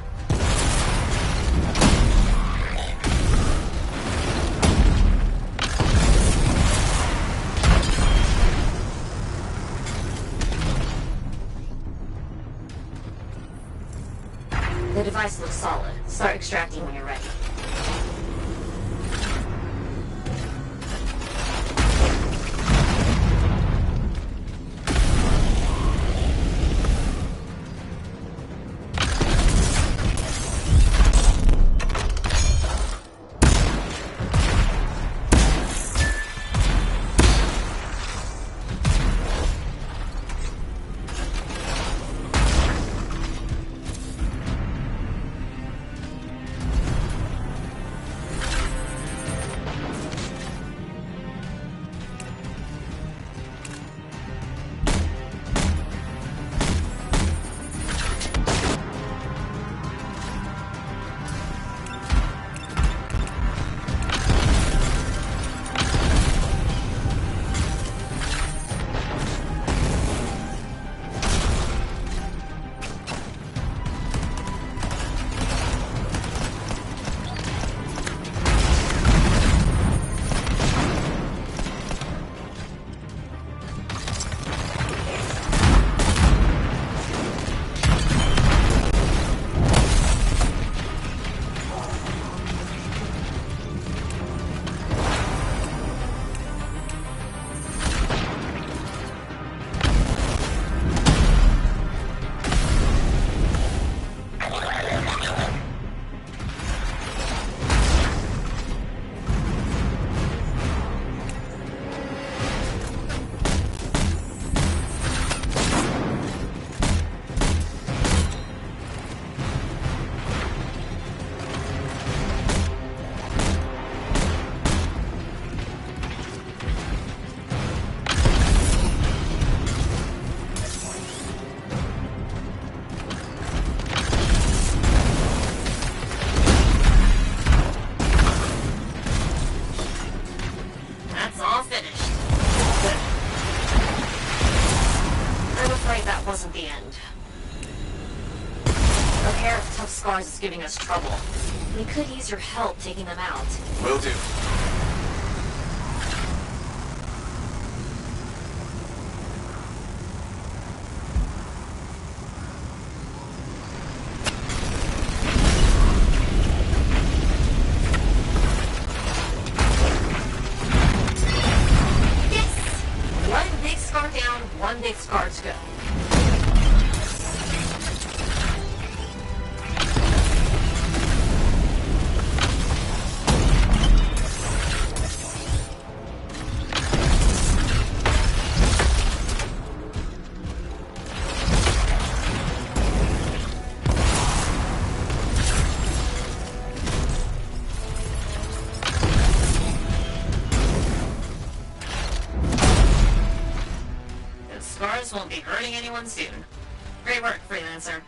The device looks solid. Start extracting when you're ready. Wasn't the end. A pair of tough Scars is giving us trouble. We could use your help taking them out. Will do. Yes! One big Scar down, one big Scar to go. Scars won't be hurting anyone soon. Great work, Freelancer.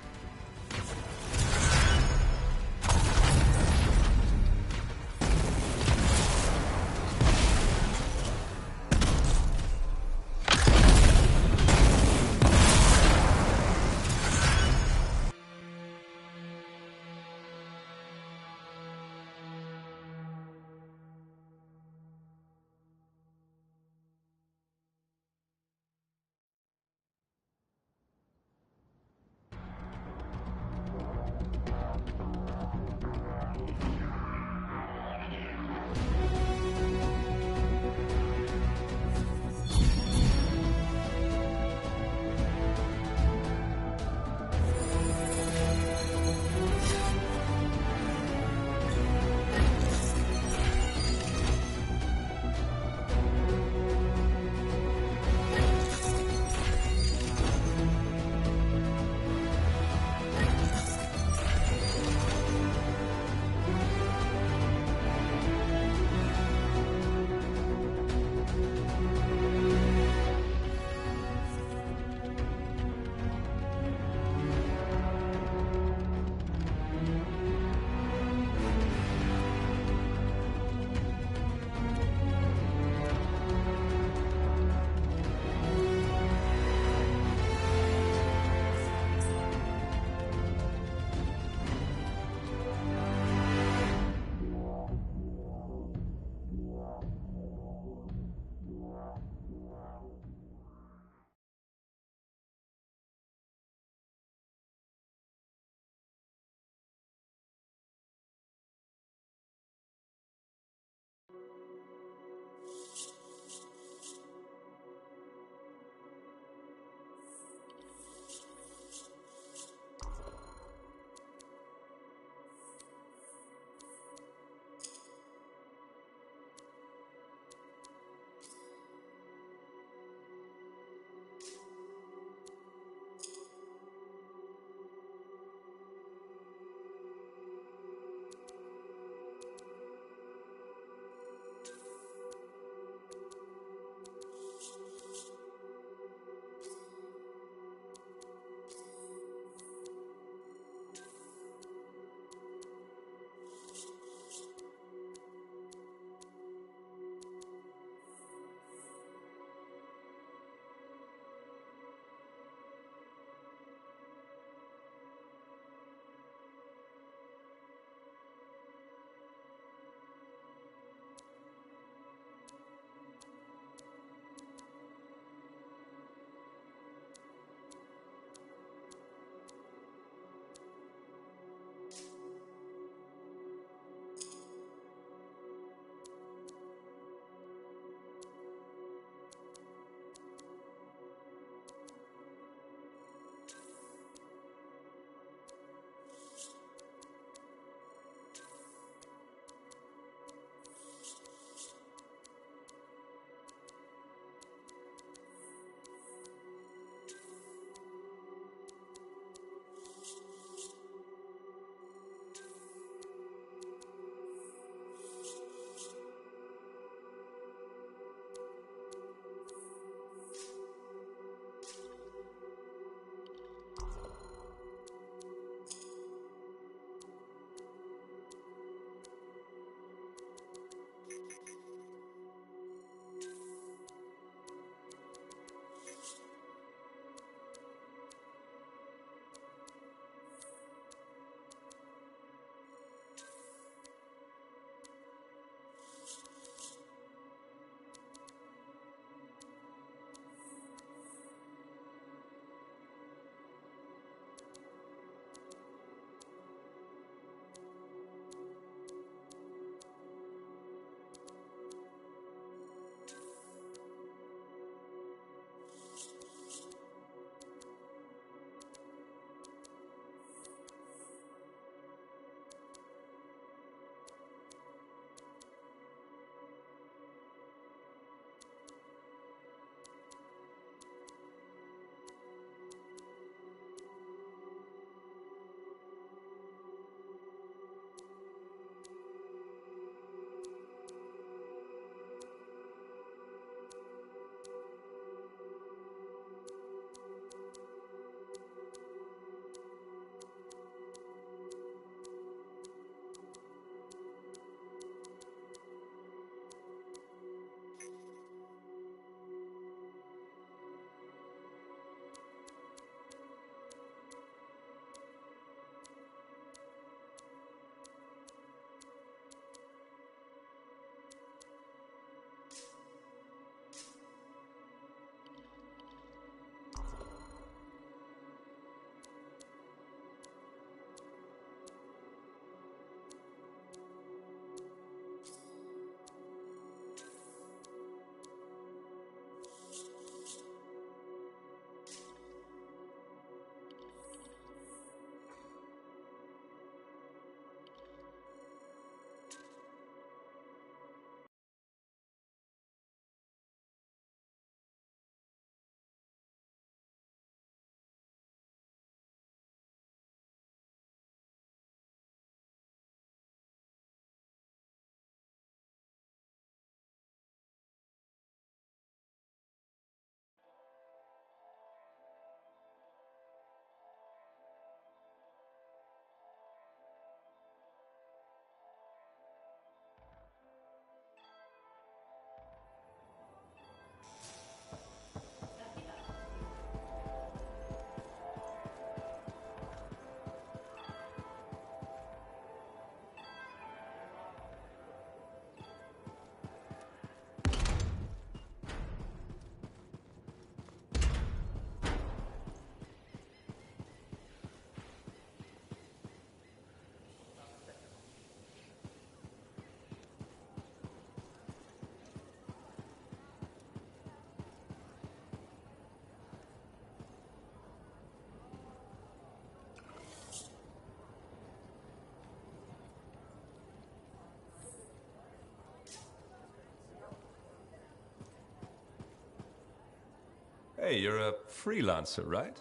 Hey, you're a freelancer, right?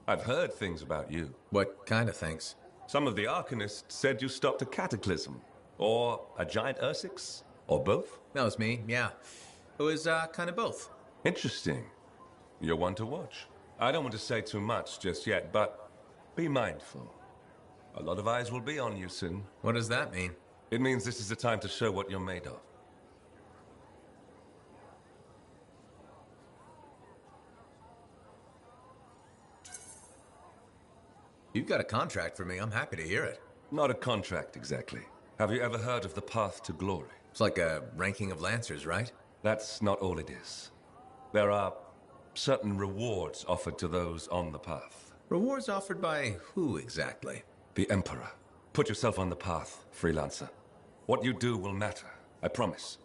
I've heard things about you. What kind of things? Some of the Arcanists said you stopped a cataclysm. Or a giant Ursix. Or both. That was me, yeah. It was, kind of both. Interesting. You're one to watch. I don't want to say too much just yet, but be mindful. A lot of eyes will be on you soon. What does that mean? It means this is the time to show what you're made of. You've got a contract for me. I'm happy to hear it. Not a contract, exactly. Have you ever heard of the Path to Glory? It's like a ranking of Lancers, right? That's not all it is. There are certain rewards offered to those on the path. Rewards offered by who exactly? The Emperor. Put yourself on the path, freelancer. What you do will matter, I promise.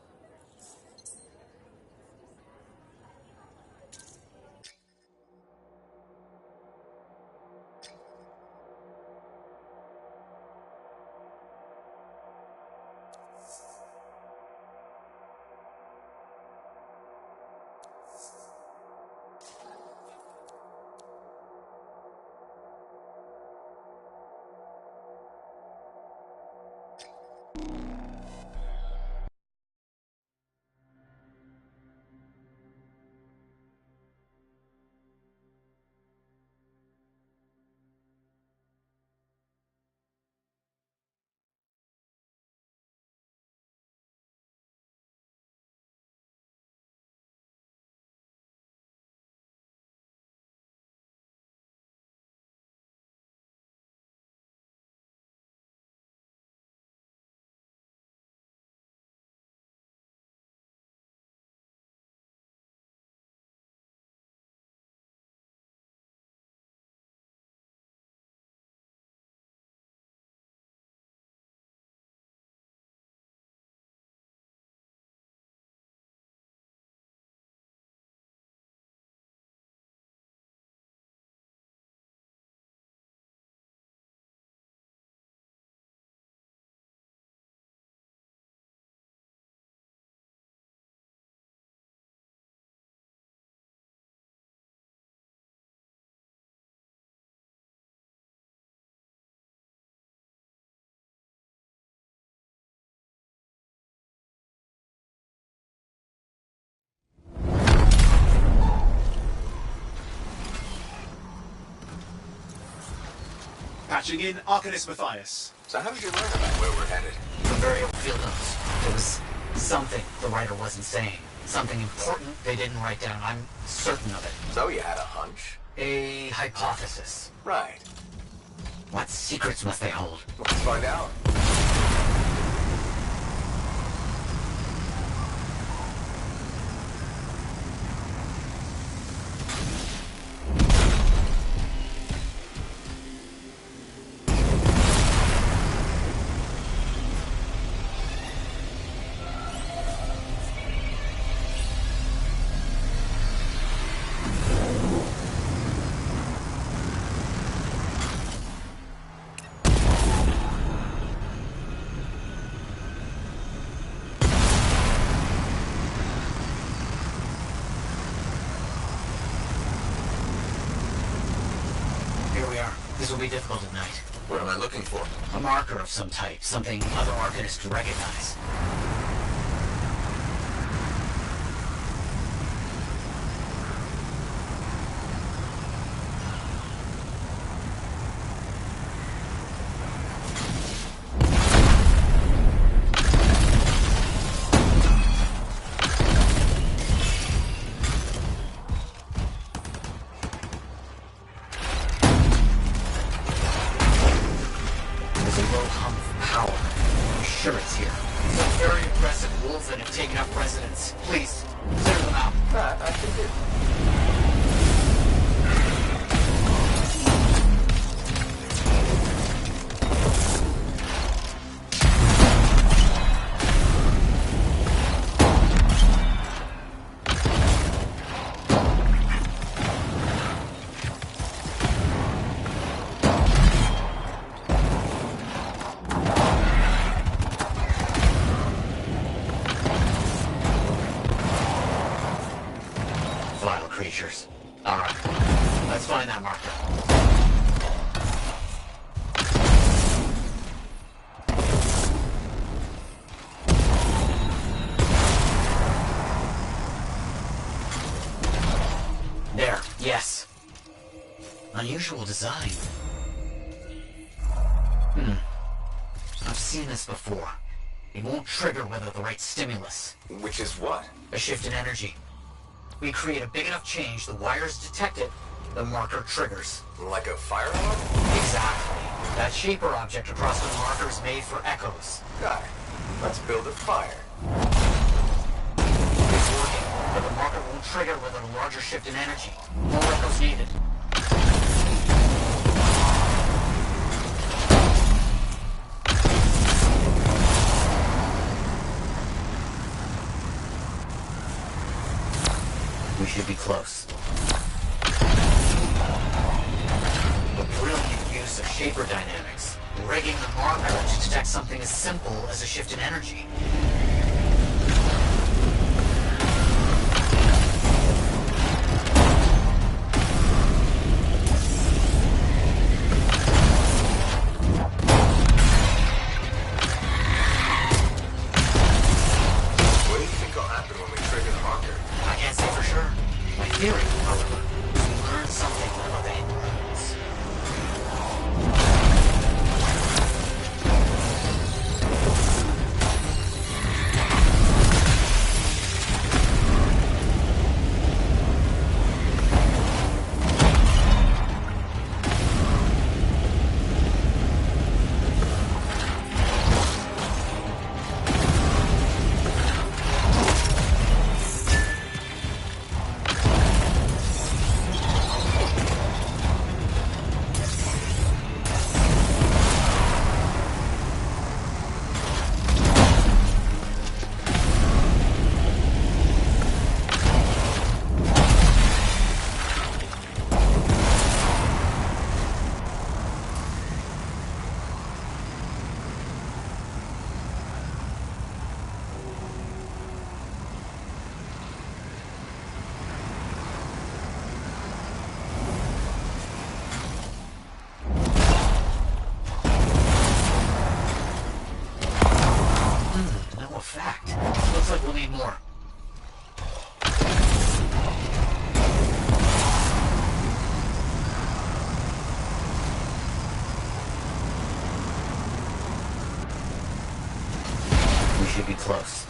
Patching in Arcanist Matthias. So how did you learn about where we're headed? The very old field notes. There was something the writer wasn't saying. Something important they didn't write down. I'm certain of it. So you had a hunch? A hypothesis. Right. What secrets must they hold? Let's find out. This will be difficult at night. What am I looking for? A marker of some type. Something other Arcanists recognize. Creatures. Alright. Let's find that marker. There, yes. Unusual design. I've seen this before. It won't trigger without the right stimulus. Which is what? A shift in energy. We create a big enough change, the wires detect it, the marker triggers. Like a fire alarm? Exactly. That shaper object across the marker is made for echoes. Got it. Let's build a fire. It's working, but the marker won't trigger without a larger shift in energy. More echoes needed. We should be close. A brilliant use of shaper dynamics, rigging the marker to detect something as simple as a shift in energy. What do you think will happen when we trigger the marker? I can't say for sure. My theory, however, is we learn something about the hidden rooms. No effect. Looks like we'll need more. We should be close.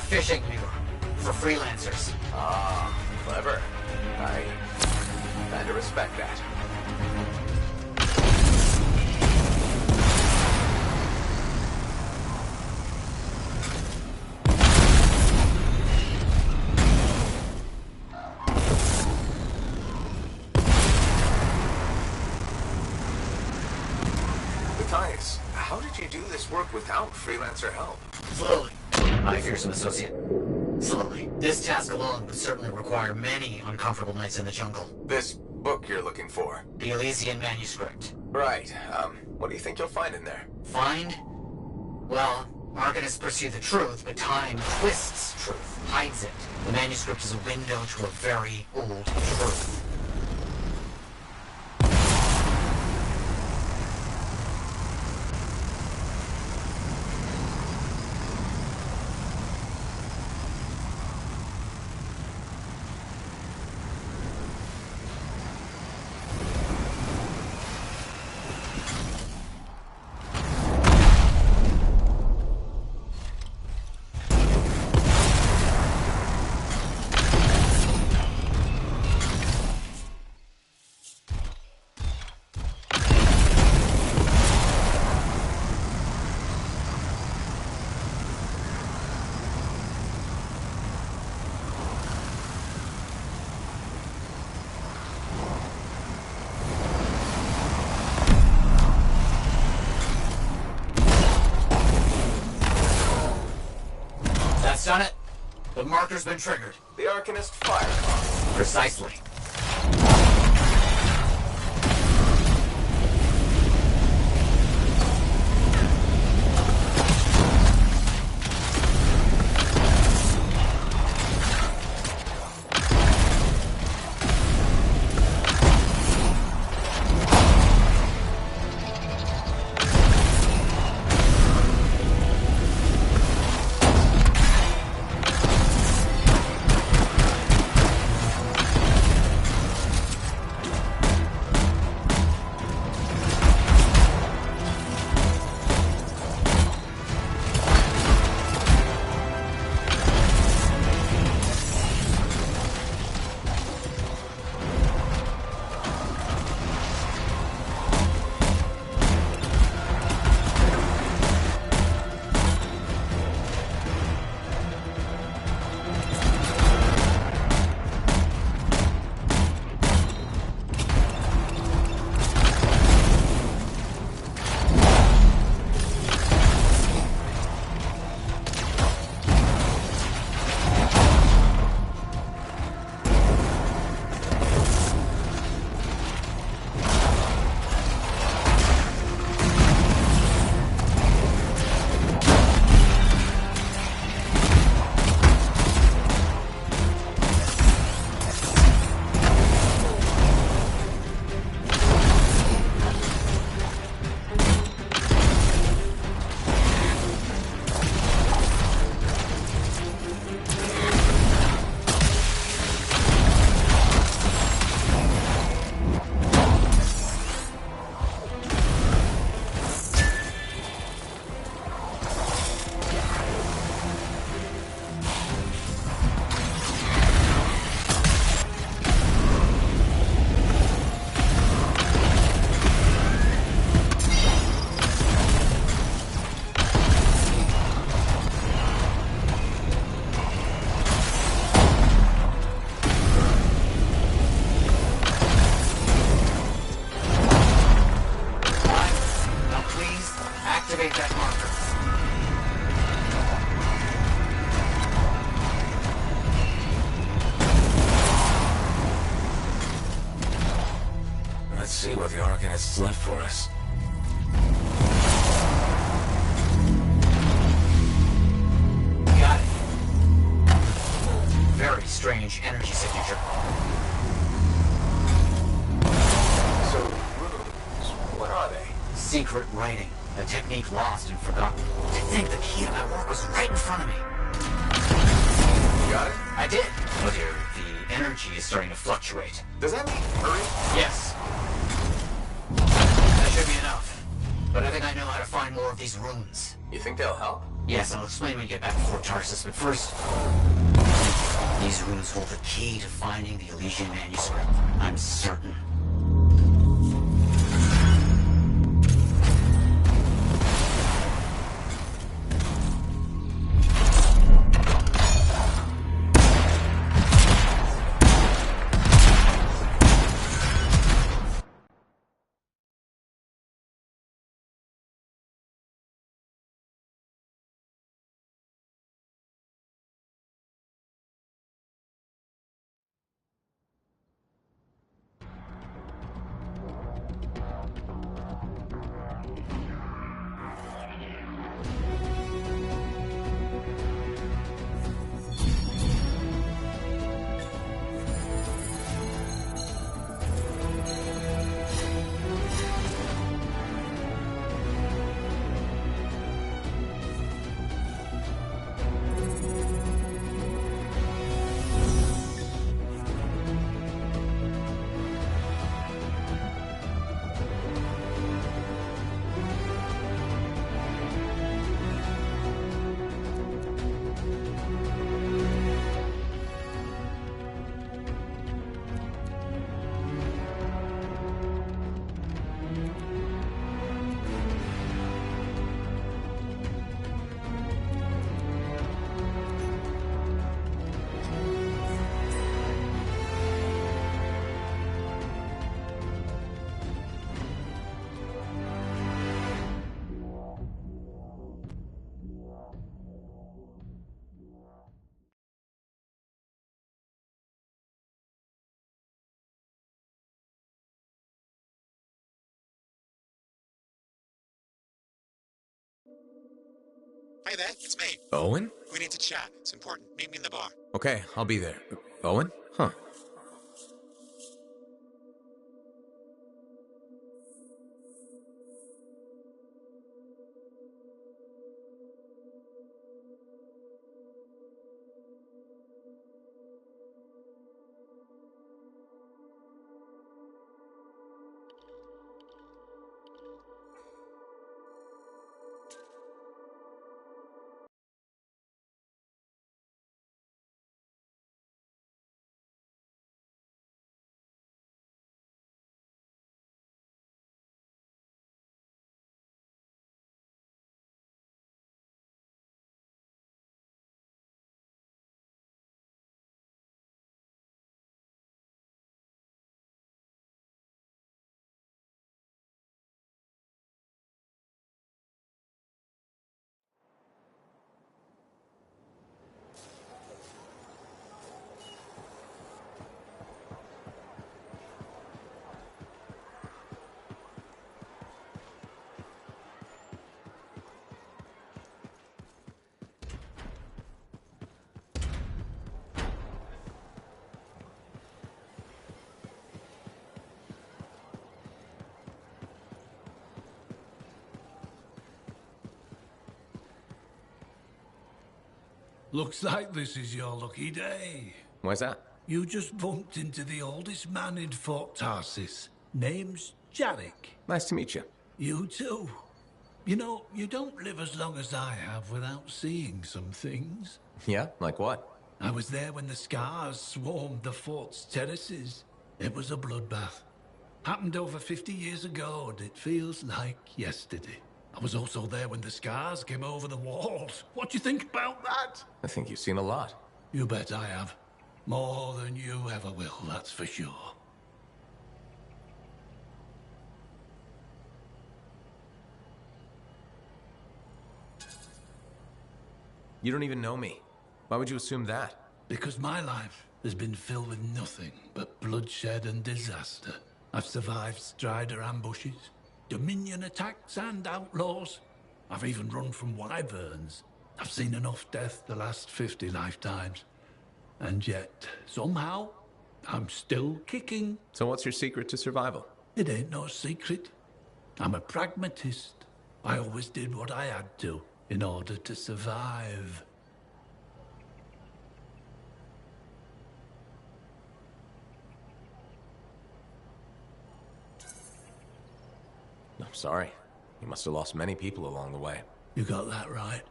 phishing lure for freelancers. Ah, clever. I kinda respect that. Matthias, how did you do this work without freelancer help? Slowly. I fear some associate. Slowly. This task alone would certainly require many uncomfortable nights in the jungle. This book you're looking for? The Elysian manuscript. Right. What do you think you'll find in there? Find? Well, Arcanists pursue the truth, but time twists truth, hides it. The manuscript is a window to a very old truth. Done it. The marker's been triggered. The Arcanist fire. Precisely. Let's see what the Arcanists left for us. Got it. Very strange energy signature. So, runes, what are they? Secret writing. A technique lost and forgotten. To think the key to my work was right in front of me. You got it? I did. Oh dear, the energy is starting to fluctuate. Does that mean hurry? Yes. That should be enough. But I think I know how to find more of these runes. You think they'll help? Yes, I'll explain when we get back to Fort Tarsus, but first... These runes hold the key to finding the Elysian manuscript. I'm certain. Hey there, it's me. Owen? We need to chat. It's important. Meet me in the bar. Okay, I'll be there. Owen? Huh. Looks like this is your lucky day. Why's that? You just bumped into the oldest man in Fort Tarsis. Name's Jarek. Nice to meet you. You too. You know, you don't live as long as I have without seeing some things. Yeah? Like what? I was there when the scars swarmed the fort's terraces. It was a bloodbath. Happened over 50 years ago, and it feels like yesterday. I was also there when the scars came over the walls. What do you think about that? I think you've seen a lot. You bet I have. More than you ever will, that's for sure. You don't even know me. Why would you assume that? Because my life has been filled with nothing but bloodshed and disaster. I've survived Strider ambushes, Dominion attacks and outlaws. I've even run from wyverns. I've seen enough death the last 50 lifetimes. And yet, somehow, I'm still kicking. So what's your secret to survival? It ain't no secret. I'm a pragmatist. I always did what I had to in order to survive. I'm sorry. You must have lost many people along the way. You got that right.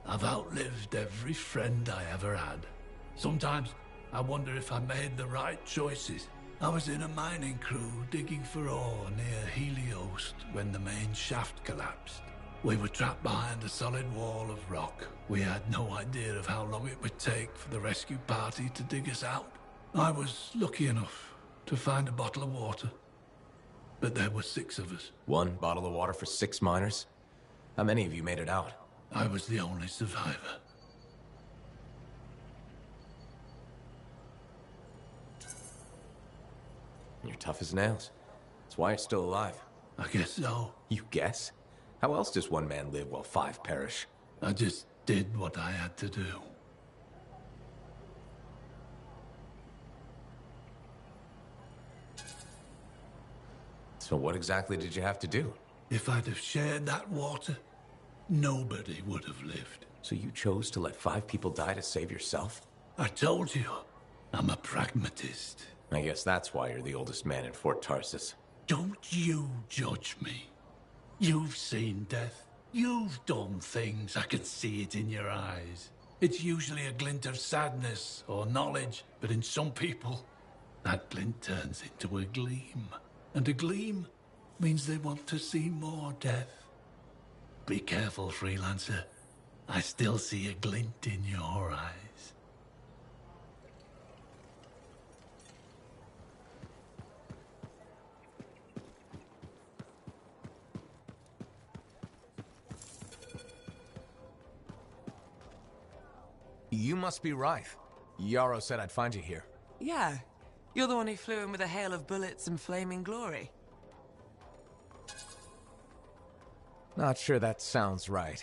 I've outlived every friend I ever had. Sometimes I wonder if I made the right choices. I was in a mining crew digging for ore near Heliost when the main shaft collapsed. We were trapped behind a solid wall of rock. We had no idea of how long it would take for the rescue party to dig us out. I was lucky enough to find a bottle of water. But there were 6 of us. 1 bottle of water for 6 miners? How many of you made it out? I was the only survivor. You're tough as nails. That's why you're still alive. I guess so. You guess? How else does one man live while 5 perish? I just did what I had to do. So what exactly did you have to do? If I'd have shared that water, nobody would have lived. So you chose to let 5 people die to save yourself? I told you, I'm a pragmatist. I guess that's why you're the oldest man in Fort Tarsus. Don't you judge me. You've seen death. You've done things. I can see it in your eyes. It's usually a glint of sadness or knowledge, but in some people, that glint turns into a gleam. And a gleam means they want to see more death. Be careful, freelancer. I still see a glint in your eyes. You must be Rife. Yarrow said I'd find you here. Yeah. You're the one who flew in with a hail of bullets and flaming glory. Not sure that sounds right.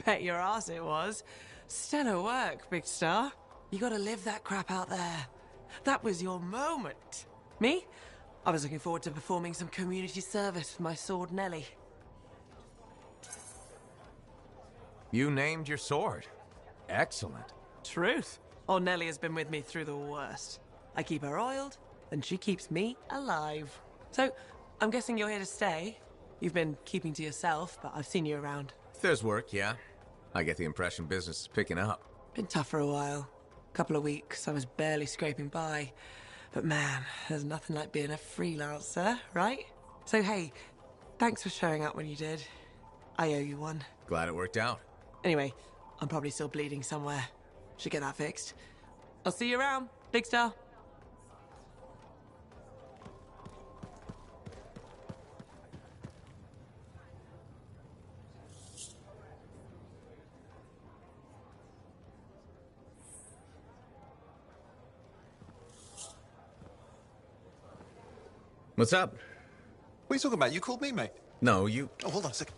Bet your ass it was. Stellar work, Big Star. You gotta live that crap out there. That was your moment. Me? I was looking forward to performing some community service for my sword Nelly. You named your sword. Excellent. Truth. Old Nelly has been with me through the worst. I keep her oiled, and she keeps me alive. So, I'm guessing you're here to stay. You've been keeping to yourself, but I've seen you around. There's work, yeah. I get the impression business is picking up. Been tough for a while. Couple of weeks, I was barely scraping by. But man, there's nothing like being a freelancer, right? So hey, thanks for showing up when you did. I owe you one. Glad it worked out. Anyway, I'm probably still bleeding somewhere. Should get that fixed. I'll see you around, Big Star. What's up? What are you talking about? You called me, mate. No, you... Oh, hold on a second.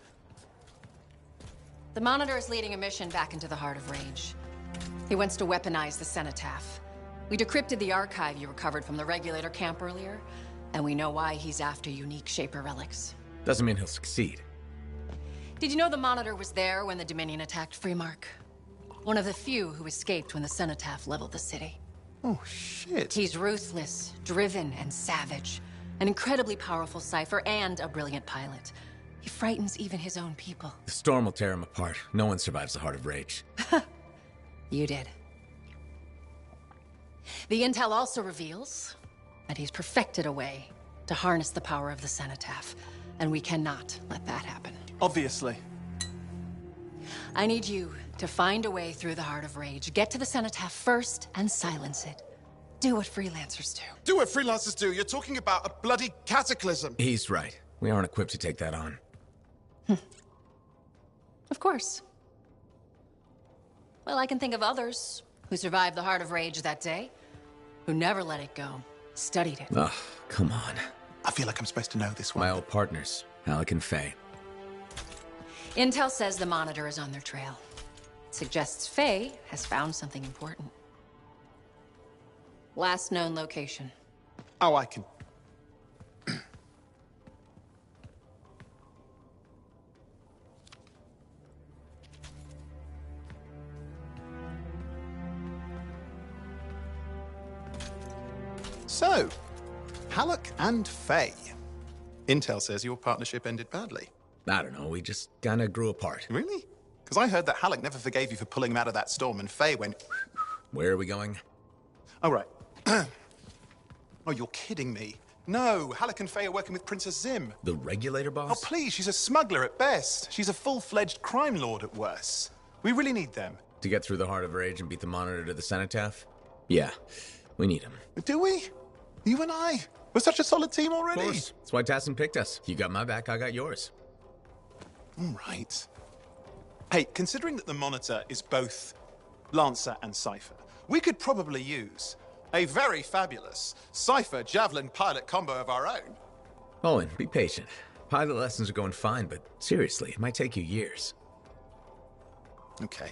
The Monitor is leading a mission back into the Heart of Rage. He wants to weaponize the Cenotaph. We decrypted the archive you recovered from the Regulator camp earlier, and we know why he's after unique Shaper relics. Doesn't mean he'll succeed. Did you know the Monitor was there when the Dominion attacked Freemark? One of the few who escaped when the Cenotaph leveled the city. Oh, shit. He's ruthless, driven, and savage. An incredibly powerful cipher and a brilliant pilot. He frightens even his own people. The storm will tear him apart. No one survives the Heart of Rage. You did. The intel also reveals that he's perfected a way to harness the power of the Cenotaph, and we cannot let that happen. Obviously. I need you to find a way through the Heart of Rage, get to the Cenotaph first, and silence it. Do what freelancers do. Do what freelancers do? You're talking about a bloody cataclysm. He's right. We aren't equipped to take that on. Of course. Well, I can think of others who survived the Heart of Rage that day, who never let it go, studied it. Ugh, come on. I feel like I'm supposed to know this one. My old partners, Alec and Faye. Intel says the Monitor is on their trail. Suggests Faye has found something important. Last known location. Oh, I can... So, Halleck and Faye. Intel says your partnership ended badly. I don't know, we just kinda grew apart. Really? Because I heard that Halleck never forgave you for pulling him out of that storm, and Faye went... Where are we going? Oh, right. Oh, you're kidding me. No, Halleck and Faye are working with Princess Zim. The regulator boss? Oh, please, she's a smuggler at best. She's a full-fledged crime lord at worst. We really need them. To get through the heart of rage and beat the Monitor to the cenotaph? Yeah, we need him. Do we? You and I? We're such a solid team already. Of course. That's why Tassin picked us. You got my back, I got yours. All right. Hey, considering that the Monitor is both Lancer and Cypher, we could probably use a very fabulous Cypher Javelin pilot combo of our own. Owen, be patient. Pilot lessons are going fine, but seriously, it might take you years. Okay.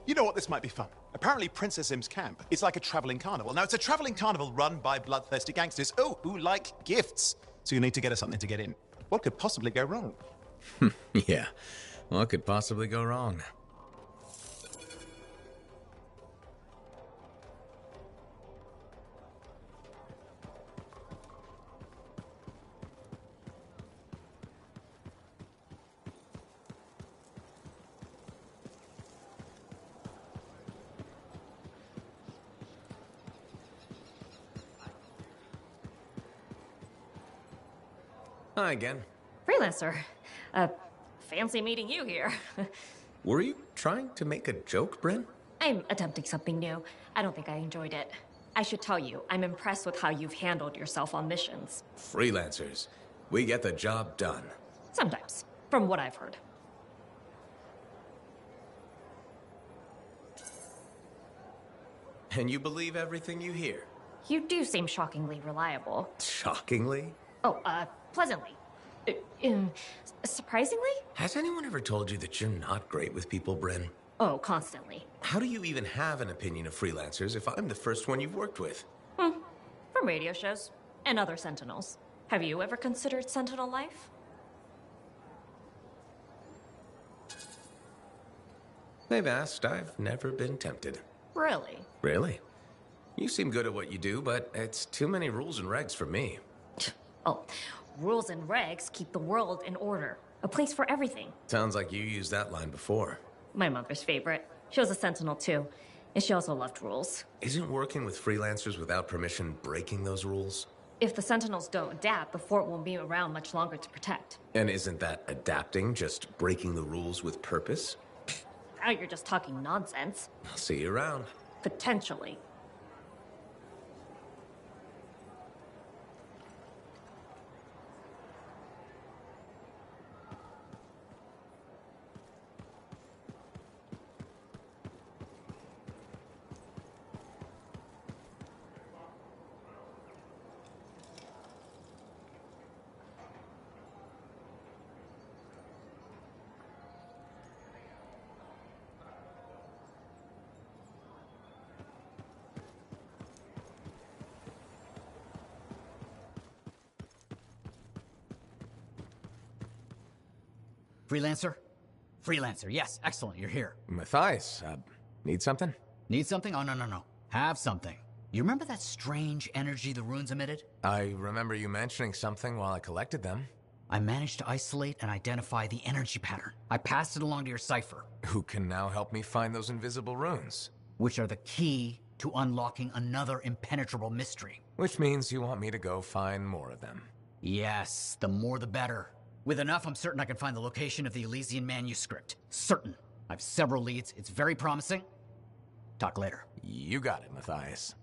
You know what? This might be fun. Apparently, Princess Zim's camp is like a traveling carnival. Now, it's a traveling carnival run by bloodthirsty gangsters, who like gifts. So you need to get us something to get in. What could possibly go wrong? Yeah, what could possibly go wrong? Hi again. Freelancer. Fancy meeting you here. Were you trying to make a joke, Bryn? I'm attempting something new. I don't think I enjoyed it. I should tell you, I'm impressed with how you've handled yourself on missions. Freelancers. We get the job done. Sometimes, from what I've heard. And you believe everything you hear? You do seem shockingly reliable. Shockingly? Oh, pleasantly. Surprisingly? Has anyone ever told you that you're not great with people, Bryn? Oh, constantly. How do you even have an opinion of freelancers if I'm the first one you've worked with? From radio shows and other Sentinels. Have you ever considered Sentinel life? They've asked. I've never been tempted. Really? Really? You seem good at what you do, but it's too many rules and regs for me. Oh, rules and regs keep the world in order. A place for everything. Sounds like you used that line before. My mother's favorite. She was a Sentinel too, and she also loved rules. Isn't working with freelancers without permission breaking those rules? If the Sentinels don't adapt, the fort won't be around much longer to protect. And isn't that adapting just breaking the rules with purpose? Now you're just talking nonsense. I'll see you around. Potentially. Freelancer? Freelancer, yes, excellent, you're here. Matthias, need something? Need something? Oh, no. Have something. You remember that strange energy the runes emitted? I remember you mentioning something while I collected them. I managed to isolate and identify the energy pattern. I passed it along to your cipher. Who can now help me find those invisible runes? Which are the key to unlocking another impenetrable mystery. Which means you want me to go find more of them. Yes, the more the better. With enough, I'm certain I can find the location of the Elysian manuscript. Certain. I have several leads. It's very promising. Talk later. You got it, Matthias.